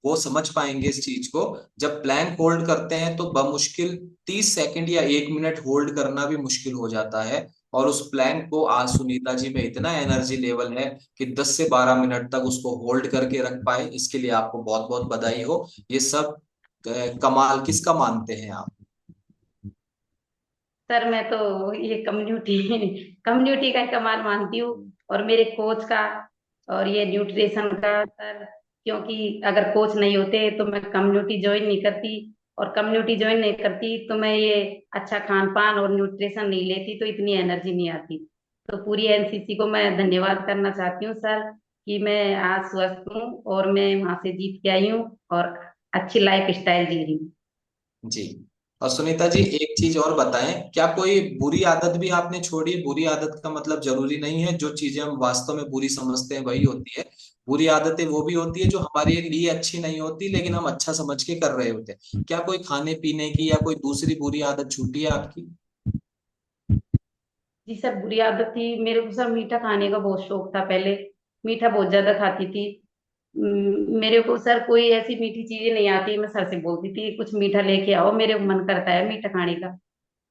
वो समझ पाएंगे इस चीज को। जब प्लैंक होल्ड करते हैं तो बमुश्किल 30 सेकंड या 1 मिनट होल्ड करना भी मुश्किल हो जाता है। और उस प्लैंक को आज सुनीता जी में इतना एनर्जी लेवल है कि 10 से 12 मिनट तक उसको होल्ड करके रख पाए। इसके लिए आपको बहुत बहुत बधाई हो। ये सब कमाल किसका मानते हैं आप? सर मैं तो ये कम्युनिटी कम्युनिटी का ही कमाल मानती हूँ, और मेरे कोच का, और ये न्यूट्रिशन का सर। क्योंकि अगर कोच नहीं होते तो मैं कम्युनिटी ज्वाइन नहीं करती, और कम्युनिटी ज्वाइन नहीं करती तो मैं ये अच्छा खान पान और न्यूट्रिशन नहीं लेती, तो इतनी एनर्जी नहीं आती। तो पूरी एनसीसी को मैं धन्यवाद करना चाहती हूँ सर, कि मैं आज स्वस्थ हूँ और मैं वहां से जीत के आई हूँ, और अच्छी लाइफ स्टाइल जी रही हूँ। जी। और सुनीता जी, एक चीज और बताएं, क्या कोई बुरी आदत भी आपने छोड़ी? बुरी आदत का मतलब जरूरी नहीं है जो चीजें हम वास्तव में बुरी समझते हैं वही होती है। बुरी आदतें वो भी होती है जो हमारे लिए अच्छी नहीं होती, लेकिन हम अच्छा समझ के कर रहे होते हैं। क्या कोई खाने पीने की या कोई दूसरी बुरी आदत छूटी है आपकी? जी सर, बुरी आदत थी मेरे को सर, मीठा खाने का बहुत शौक था पहले। मीठा बहुत ज्यादा खाती थी। मेरे को सर कोई ऐसी मीठी चीजें नहीं आती, मैं सर से बोलती थी कुछ मीठा लेके आओ, मेरे को मन करता है मीठा खाने का।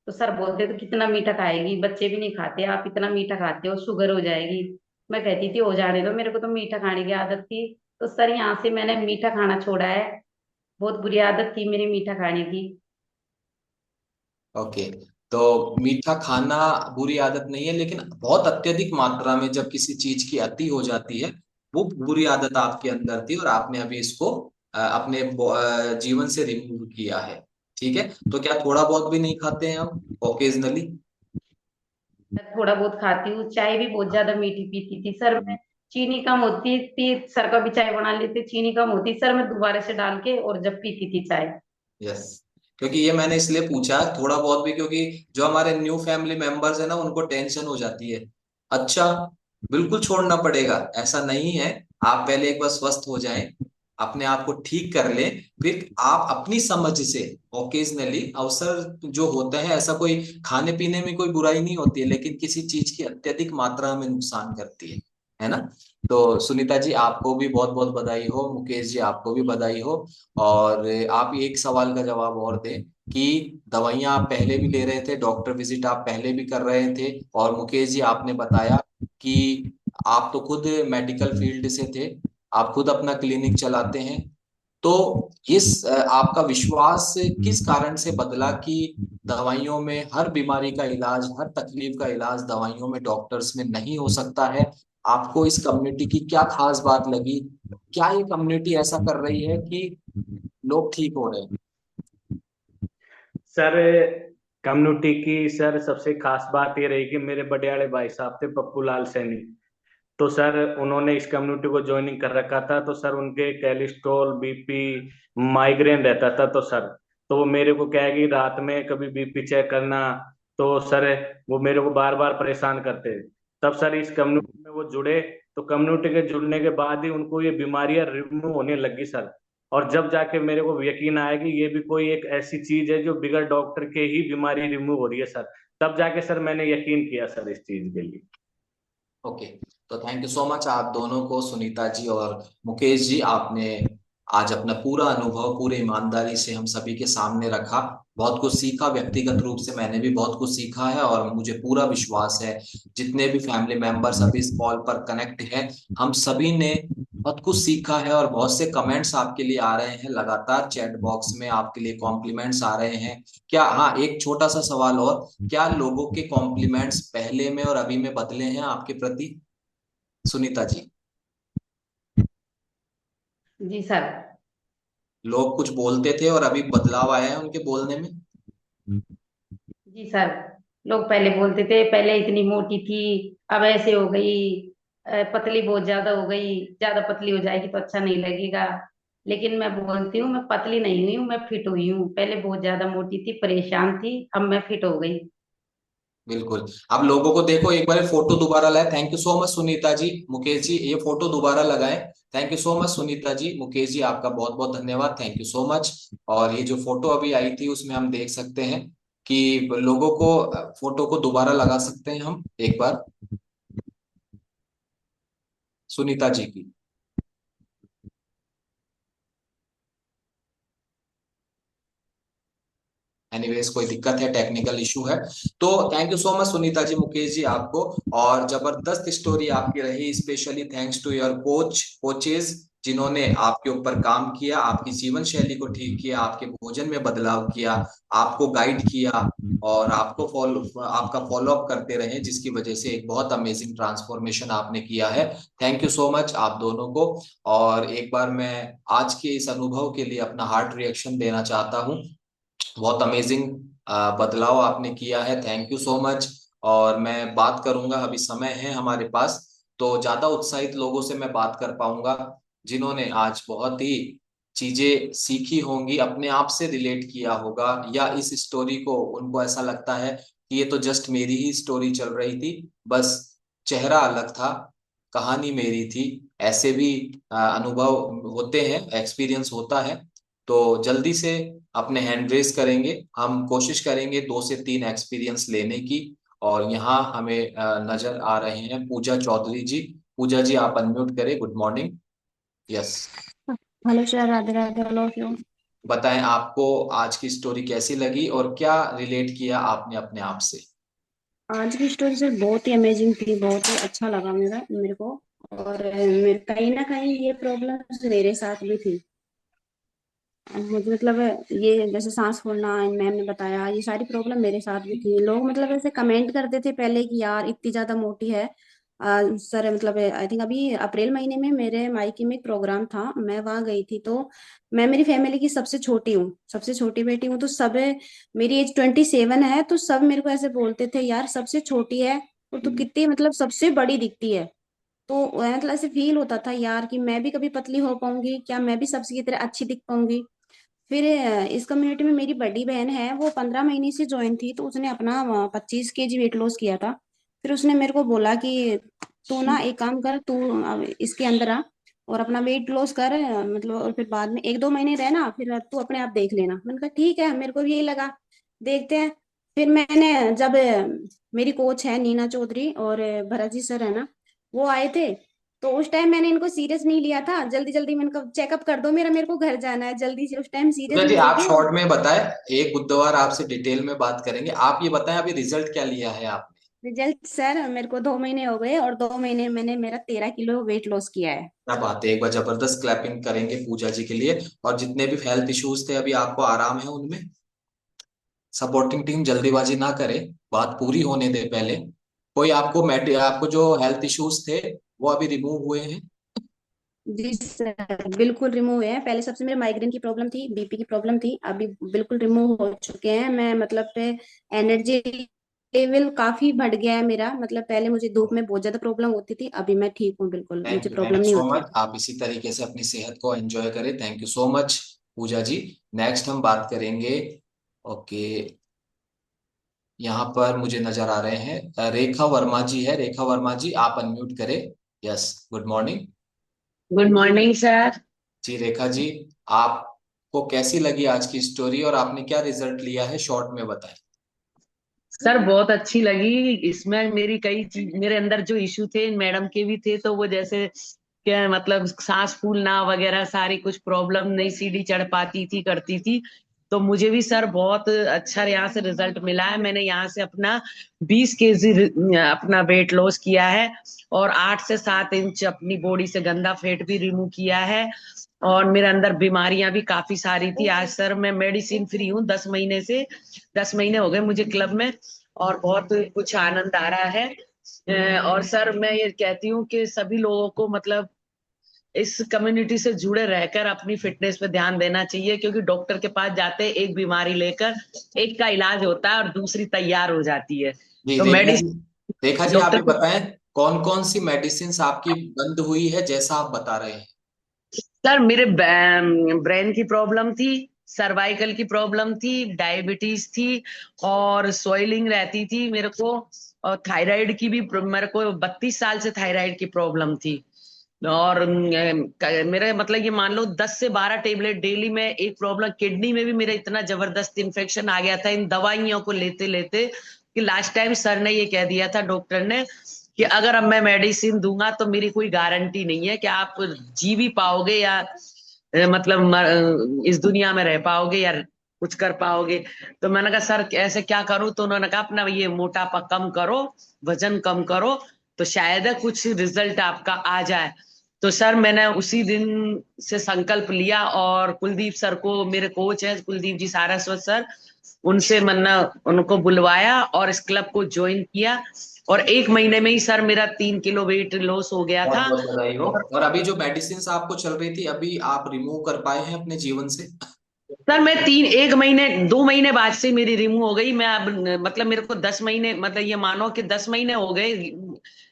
तो सर बोलते तो कितना मीठा खाएगी, बच्चे भी नहीं खाते, आप इतना मीठा खाते हो शुगर हो जाएगी। मैं कहती थी हो जाने दो, मेरे को तो मीठा खाने की आदत थी। तो सर यहाँ से मैंने मीठा खाना छोड़ा है। बहुत बुरी आदत थी मेरी मीठा खाने की। ओके। तो मीठा खाना बुरी आदत नहीं है, लेकिन बहुत अत्यधिक मात्रा में जब किसी चीज की अति हो जाती है, वो बुरी आदत आपके अंदर थी और आपने अभी इसको अपने जीवन से रिमूव किया है। ठीक है। तो क्या थोड़ा बहुत भी नहीं खाते हैं आप ओकेजनली? मैं थोड़ा बहुत खाती हूँ, चाय भी बहुत ज्यादा मीठी पीती थी सर मैं। चीनी कम होती थी, सर का भी चाय बना लेते, चीनी कम होती सर, मैं दोबारा से डाल के और जब पीती थी चाय। यस। क्योंकि ये मैंने इसलिए पूछा थोड़ा बहुत भी, क्योंकि जो हमारे न्यू फैमिली मेंबर्स है ना, उनको टेंशन हो जाती है। अच्छा, बिल्कुल छोड़ना पड़ेगा ऐसा नहीं है। आप पहले एक बार स्वस्थ हो जाएं, अपने आप को ठीक कर लें, फिर आप अपनी समझ से ओकेजनली अवसर जो होता है, ऐसा कोई खाने पीने में कोई बुराई नहीं होती है, लेकिन किसी चीज की अत्यधिक मात्रा में नुकसान करती है ना? तो सुनीता जी, आपको भी बहुत बहुत बधाई हो। मुकेश जी, आपको भी बधाई हो। और आप एक सवाल का जवाब और दें कि दवाइयां आप पहले भी ले रहे थे, डॉक्टर विजिट आप पहले भी कर रहे थे, और मुकेश जी आपने बताया कि आप तो खुद मेडिकल फील्ड से थे, आप खुद अपना क्लिनिक चलाते हैं। तो इस आपका विश्वास किस कारण से बदला कि दवाइयों में हर बीमारी का इलाज, हर तकलीफ का इलाज दवाइयों में, डॉक्टर्स में नहीं हो सकता है? आपको इस कम्युनिटी की क्या खास बात लगी? क्या ये कम्युनिटी ऐसा कर रही है कि लोग ठीक हो रहे हैं? सर कम्युनिटी की सर सबसे खास बात ये रही कि मेरे बड़े वाले भाई साहब थे पप्पू लाल सैनी। तो सर उन्होंने इस कम्युनिटी को ज्वाइनिंग कर रखा था, तो सर उनके कोलेस्ट्रॉल, बीपी, माइग्रेन रहता था। तो सर तो वो मेरे को क्या है कि रात में कभी बीपी चेक करना, तो सर वो मेरे को बार बार परेशान करते। तब सर इस कम्युनिटी में वो जुड़े, तो कम्युनिटी के जुड़ने के बाद ही उनको ये बीमारियां रिमूव होने लगी सर। और जब जाके मेरे को यकीन आया कि ये भी कोई एक ऐसी चीज है जो बिगर डॉक्टर के ही बीमारी रिमूव हो रही है सर, तब जाके सर मैंने यकीन किया सर इस चीज के लिए। ओके। तो थैंक यू सो मच आप दोनों को, सुनीता जी और मुकेश जी। आपने आज अपना पूरा अनुभव पूरे ईमानदारी से हम सभी के सामने रखा। बहुत कुछ सीखा, व्यक्तिगत रूप से मैंने भी बहुत कुछ सीखा है, और मुझे पूरा विश्वास है जितने भी फैमिली मेंबर्स अभी इस कॉल पर कनेक्ट हैं, हम सभी ने बहुत कुछ सीखा है। और बहुत से कमेंट्स आपके लिए आ रहे हैं, लगातार चैट बॉक्स में आपके लिए कॉम्प्लीमेंट्स आ रहे हैं। क्या, हाँ, एक छोटा सा सवाल और, क्या लोगों के कॉम्प्लीमेंट्स पहले में और अभी में बदले हैं आपके प्रति, सुनीता जी? जी सर। लोग कुछ बोलते थे और अभी बदलाव आया है उनके बोलने में? जी सर, लोग पहले बोलते थे पहले इतनी मोटी थी, अब ऐसे हो गई, पतली बहुत ज्यादा हो गई, ज्यादा पतली हो जाएगी तो अच्छा नहीं लगेगा। लेकिन मैं बोलती हूँ मैं पतली नहीं हुई हूँ, मैं फिट हुई हूँ। पहले बहुत ज्यादा मोटी थी, परेशान थी, अब मैं फिट हो गई। बिल्कुल। अब लोगों को देखो, एक बार फोटो दोबारा लाए। Thank you so much Sunita ji, Mukesh ji, ये फोटो दोबारा लगाए। Thank you so much Sunita ji, Mukesh ji, आपका बहुत बहुत धन्यवाद, थैंक यू सो मच। और ये जो फोटो अभी आई थी उसमें हम देख सकते हैं कि लोगों को, फोटो को दोबारा लगा सकते हैं हम एक बार, सुनीता जी की। एनीवेज, कोई दिक्कत है, टेक्निकल इशू है। तो thank you so much Sunita ji, Mukesh ji, आपको। और जबरदस्त स्टोरी आपकी रही, specially thanks to your coaches, जिन्होंने आपके ऊपर काम किया, आपकी जीवन शैली को ठीक किया, आपके भोजन में बदलाव किया, आपको गाइड किया, और आपका फॉलो अप करते रहे, जिसकी वजह से एक बहुत अमेजिंग ट्रांसफॉर्मेशन आपने किया है। थैंक यू सो मच आप दोनों को। और एक बार मैं आज के इस अनुभव के लिए अपना हार्ट रिएक्शन देना चाहता हूँ। बहुत अमेजिंग बदलाव आपने किया है, थैंक यू सो मच। और मैं बात करूंगा, अभी समय है हमारे पास, तो ज्यादा उत्साहित लोगों से मैं बात कर पाऊंगा, जिन्होंने आज बहुत ही चीजें सीखी होंगी, अपने आप से रिलेट किया होगा, या इस स्टोरी को उनको ऐसा लगता है कि ये तो जस्ट मेरी ही स्टोरी चल रही थी, बस चेहरा अलग था, कहानी मेरी थी। ऐसे भी अनुभव होते हैं, एक्सपीरियंस होता है। तो जल्दी से अपने हैंड रेस करेंगे, हम कोशिश करेंगे 2 से 3 एक्सपीरियंस लेने की। और यहाँ हमें नजर आ रहे हैं पूजा चौधरी जी। पूजा जी, आप अनम्यूट करें, good morning. Yes. Hello sir, Radhe Radhe, all of you. बताएं, आपको आज की स्टोरी कैसी लगी और क्या रिलेट किया आपने अपने आप से? आज की स्टोरी सर बहुत ही अमेजिंग थी, बहुत ही अच्छा लगा मेरे को। और मेरे कहीं ना कहीं ये प्रॉब्लम मेरे साथ भी थी। मुझे मतलब ये जैसे सांस फूलना, मैम ने बताया, ये सारी प्रॉब्लम मेरे साथ भी थी। लोग मतलब ऐसे कमेंट करते थे पहले कि यार इतनी ज्यादा मोटी है। सर मतलब आई थिंक अभी अप्रैल महीने में मेरे मायके में एक प्रोग्राम था, मैं वहां गई थी। तो मैं मेरी फैमिली की सबसे छोटी हूँ, सबसे छोटी बेटी हूँ। तो सब, मेरी एज 27 है, तो सब मेरे को ऐसे बोलते थे यार सबसे छोटी है और तू कितनी मतलब सबसे बड़ी दिखती है। तो मतलब ऐसे फील होता था यार कि मैं भी कभी पतली हो पाऊंगी क्या, मैं भी सबसे की तरह अच्छी दिख पाऊंगी। फिर इस कम्युनिटी में मेरी बड़ी बहन है, वो 15 महीने से ज्वाइन थी, तो उसने अपना 25 kg वेट लॉस किया था। फिर उसने मेरे को बोला कि तू ना एक काम कर, तू इसके अंदर आ और अपना वेट लॉस कर, मतलब और फिर बाद में 1-2 महीने रहना, फिर तू अपने आप देख लेना। मैंने कहा ठीक है, मेरे को भी यही लगा, देखते हैं। फिर मैंने जब मेरी कोच है नीना चौधरी और भरत जी सर है ना, वो आए थे, तो उस टाइम मैंने इनको सीरियस नहीं लिया था। जल्दी जल्दी मैंने कहा चेकअप कर दो मेरा, मेरे को घर जाना है जल्दी से, उस टाइम सीरियस पूजा जी, नहीं ली आप थी। शॉर्ट में बताएं, एक बुधवार आपसे डिटेल में बात करेंगे। आप ये बताएं, अभी रिजल्ट क्या लिया है आपने? रिजल्ट सर, मेरे को 2 महीने हो गए और 2 महीने मैंने मेरा 13 किलो वेट लॉस किया है। क्या बात है, एक बार जबरदस्त क्लैपिंग करेंगे पूजा जी के लिए। और जितने भी हेल्थ इश्यूज थे, अभी आपको आराम है उनमें? सपोर्टिंग टीम जल्दीबाजी ना करे, बात पूरी होने दे पहले। कोई आपको जो हेल्थ इश्यूज थे वो अभी रिमूव हुए हैं? जी सर, बिल्कुल रिमूव है। पहले सबसे मेरे माइग्रेन की प्रॉब्लम थी, बीपी की प्रॉब्लम थी, अभी बिल्कुल रिमूव हो चुके हैं। मैं मतलब पे एनर्जी लेवल काफी बढ़ गया है मेरा। मतलब पहले मुझे धूप में बहुत ज्यादा प्रॉब्लम होती थी, अभी मैं ठीक हूँ, बिल्कुल मुझे थैंक प्रॉब्लम यू नहीं सो होती मच, अब। आप इसी तरीके से अपनी सेहत को एंजॉय करें। Thank you so much Pooja ji. Next हम बात करेंगे। ओके, यहाँ पर मुझे नजर आ रहे हैं रेखा वर्मा जी है। रेखा वर्मा जी, आप अनम्यूट करें। Yes, good morning. Good morning sir. जी रेखा जी, आपको कैसी लगी आज की स्टोरी और आपने क्या रिजल्ट लिया है, शॉर्ट में बताएं। सर बहुत अच्छी लगी। इसमें मेरी कई चीज, मेरे अंदर जो इशू थे मैडम के भी थे, तो वो जैसे क्या मतलब सांस फूलना वगैरह सारी कुछ प्रॉब्लम, नहीं सीढ़ी चढ़ पाती थी, करती थी। तो मुझे भी सर बहुत अच्छा यहाँ से रिजल्ट मिला है। मैंने यहाँ से अपना 20 केजी अपना वेट लॉस किया है, और 8 से 7 इंच अपनी बॉडी से गंदा फैट भी रिमूव किया है। और मेरे अंदर बीमारियां भी काफी सारी थी। आज सर मैं मेडिसिन फ्री हूँ 10 महीने से। 10 महीने हो गए मुझे क्लब में, और बहुत कुछ आनंद आ रहा है। और सर मैं ये कहती हूँ कि सभी लोगों को मतलब इस कम्युनिटी से जुड़े रहकर अपनी फिटनेस पे ध्यान देना चाहिए, क्योंकि डॉक्टर के पास जाते हैं एक बीमारी लेकर, एक का इलाज होता है और दूसरी तैयार हो जाती है। जी तो रेखा जी, मेडिसिन रेखा जी आप डॉक्टर ये को। बताएं कौन कौन सी मेडिसिन आपकी बंद हुई है जैसा आप बता रहे हैं। सर मेरे ब्रेन की प्रॉब्लम थी, सर्वाइकल की प्रॉब्लम थी, डायबिटीज थी, और सोइलिंग रहती थी मेरे को, और थायराइड की भी मेरे को 32 साल से थायराइड की प्रॉब्लम थी। और मेरे मतलब ये मान लो 10 से 12 टेबलेट डेली में। एक प्रॉब्लम किडनी में भी मेरा इतना जबरदस्त इन्फेक्शन आ गया था इन दवाइयों को लेते लेते, कि लास्ट टाइम सर ने ये कह दिया था डॉक्टर ने कि अगर अब मैं मेडिसिन दूंगा तो मेरी कोई गारंटी नहीं है कि आप जी भी पाओगे, या मतलब इस दुनिया में रह पाओगे, या कुछ कर पाओगे। तो मैंने कहा सर ऐसे क्या करूं? तो उन्होंने कहा अपना ये मोटापा कम करो, वजन कम करो, तो शायद कुछ रिजल्ट आपका आ जाए। तो सर मैंने उसी दिन से संकल्प लिया, और कुलदीप सर को, मेरे कोच है कुलदीप जी सारस्वत सर, उनसे मैंने उनको बुलवाया और इस क्लब को ज्वाइन किया। और 1 महीने में ही सर मेरा 3 किलो वेट लॉस हो गया बहुत था। बहुत बधाई हो। और और अभी जो मेडिसिन आपको चल रही थी अभी आप रिमूव कर पाए हैं अपने जीवन से। सर मैं 1 महीने 2 महीने बाद से मेरी रिमूव हो गई। मैं अब मतलब मेरे को 10 महीने, मतलब ये मानो कि 10 महीने हो गए,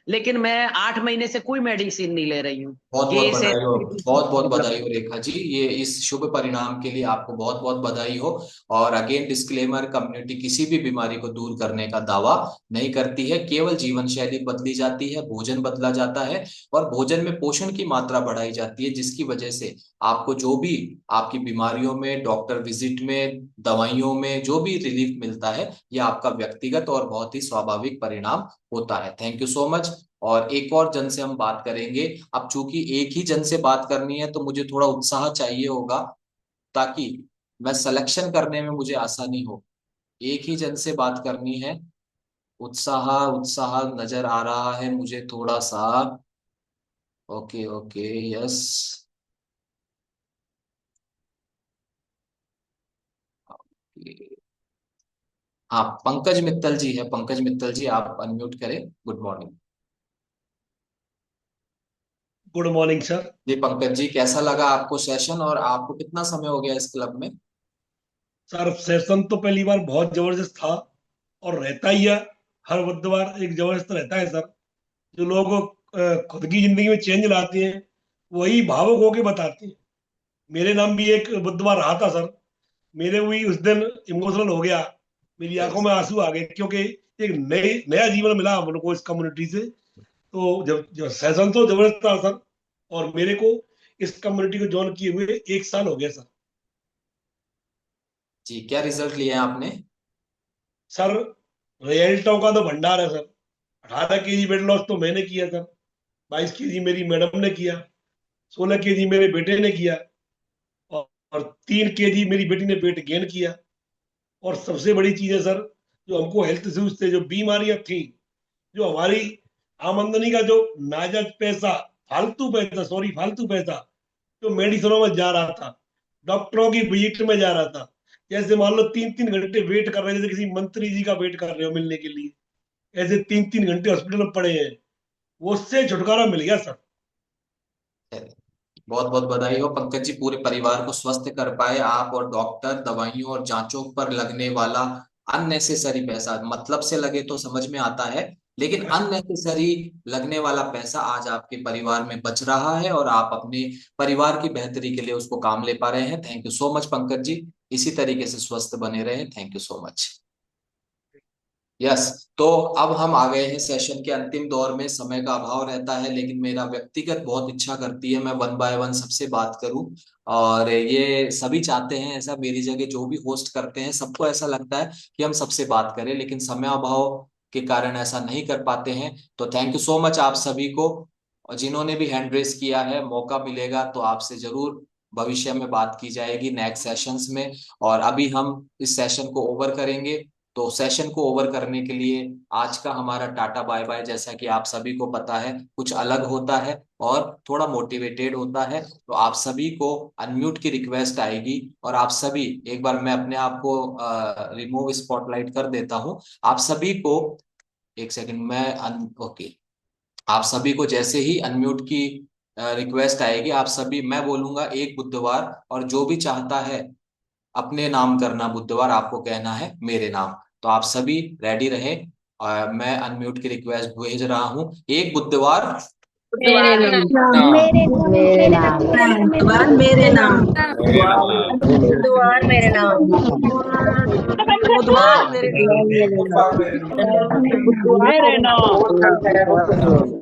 लेकिन मैं 8 महीने से कोई मेडिसिन नहीं ले रही हूँ। बहुत बहुत गैस बधाई हो। एसिडिटी बहुत बहुत प्रॉब्लम। बधाई हो रेखा जी, ये इस शुभ परिणाम के लिए आपको बहुत बहुत बधाई हो। और अगेन डिस्क्लेमर, कम्युनिटी किसी भी बीमारी को दूर करने का दावा नहीं करती है, केवल जीवन शैली बदली जाती है, भोजन बदला जाता है और भोजन में पोषण की मात्रा बढ़ाई जाती है, जिसकी वजह से आपको जो भी आपकी बीमारियों में, डॉक्टर विजिट में, दवाइयों में जो भी रिलीफ मिलता है, यह आपका व्यक्तिगत और बहुत ही स्वाभाविक परिणाम होता है। Thank you so much. और एक और जन से हम बात करेंगे। अब चूंकि एक ही जन से बात करनी है तो मुझे थोड़ा उत्साह चाहिए होगा, ताकि मैं सिलेक्शन करने में मुझे आसानी हो। एक ही जन से बात करनी है। उत्साह उत्साह नजर आ रहा है मुझे थोड़ा सा। Okay okay, yes. हाँ, पंकज मित्तल जी है। पंकज मित्तल जी आप अनम्यूट करें। Good morning. Good morning sir. जी पंकज जी, कैसा लगा आपको सेशन और आपको कितना समय हो गया इस क्लब में। सर सेशन तो पहली बार बहुत जबरदस्त था, और रहता ही है। हर बुधवार एक जबरदस्त रहता है सर। जो लोग खुद की जिंदगी में चेंज लाते हैं, वही भावुक होके बताते हैं। मेरे नाम भी एक बुधवार रहा था सर। मेरे भी उस दिन इमोशनल हो गया, मेरी आंखों में आंसू आ गए, क्योंकि एक नए नया जीवन मिला हम लोग को इस कम्युनिटी से। तो जब जब सेशन तो जबरदस्त था सर, और मेरे को इस कम्युनिटी को ज्वाइन किए हुए 1 साल हो गया सर। जी, क्या रिजल्ट लिए हैं आपने। सर रिजल्टों का तो भंडार है सर। 18 केजी वेट लॉस तो मैंने किया सर। 22 केजी मेरी मैडम ने किया। 16 केजी मेरे बेटे ने किया। और 3 केजी मेरी बेटी ने वेट गेन किया। और सबसे बड़ी चीज है सर, जो हमको हेल्थ इश्यूज थे, जो बीमारियां थी, जो हमारी आमदनी का जो नाजायज पैसा, फालतू पैसा, सॉरी फालतू पैसा, जो मेडिसिनों में जा रहा था, डॉक्टरों की विजिट में जा रहा था, जैसे मान लो 3-3 घंटे वेट कर रहे हैं, जैसे किसी मंत्री जी का वेट कर रहे हो मिलने के लिए, ऐसे 3-3 घंटे हॉस्पिटल में पड़े हैं, वो उससे छुटकारा मिल गया सर। बहुत बहुत बधाई हो पंकज जी, पूरे परिवार को स्वस्थ कर पाए आप। और डॉक्टर, दवाइयों और जांचों पर लगने वाला अननेसेसरी पैसा, मतलब से लगे तो समझ में आता है, लेकिन अननेसेसरी लगने वाला पैसा आज आपके परिवार में बच रहा है और आप अपने परिवार की बेहतरी के लिए उसको काम ले पा रहे हैं। Thank you so much Pankaj ji, इसी तरीके से स्वस्थ बने रहे। Thank you so much. Yes. तो अब हम आ गए हैं सेशन के अंतिम दौर में। समय का अभाव रहता है, लेकिन मेरा व्यक्तिगत बहुत इच्छा करती है मैं वन बाय वन सबसे बात करूं। और ये सभी चाहते हैं ऐसा, मेरी जगह जो भी होस्ट करते हैं सबको ऐसा लगता है कि हम सबसे बात करें, लेकिन समय अभाव के कारण ऐसा नहीं कर पाते हैं। तो थैंक यू सो मच आप सभी को। और जिन्होंने भी हैंड रेस किया है, मौका मिलेगा तो आपसे जरूर भविष्य में बात की जाएगी नेक्स्ट सेशंस में। और अभी हम इस सेशन को ओवर करेंगे। तो सेशन को ओवर करने के लिए आज का हमारा टाटा बाय बाय, जैसा कि आप सभी को पता है, कुछ अलग होता है और थोड़ा मोटिवेटेड होता है। तो आप सभी को अनम्यूट की रिक्वेस्ट आएगी और आप सभी, एक बार मैं अपने आप को रिमूव स्पॉटलाइट कर देता हूं। आप सभी को एक सेकंड में ओके, आप सभी को जैसे ही अनम्यूट की रिक्वेस्ट आएगी, आप सभी, मैं बोलूंगा एक बुधवार, और जो भी चाहता है अपने नाम करना बुधवार, आपको कहना है मेरे नाम। तो आप सभी रेडी रहें। मैं अनम्यूट की रिक्वेस्ट भेज रहा हूँ। एक बुधवार मेरे नाम। मेरे मेरे नाम बुधवार मेरे नाम। बुधवार मेरे नाम बुधवार मेरे नाम। बुधवार मेरे नाम मेरे नाम।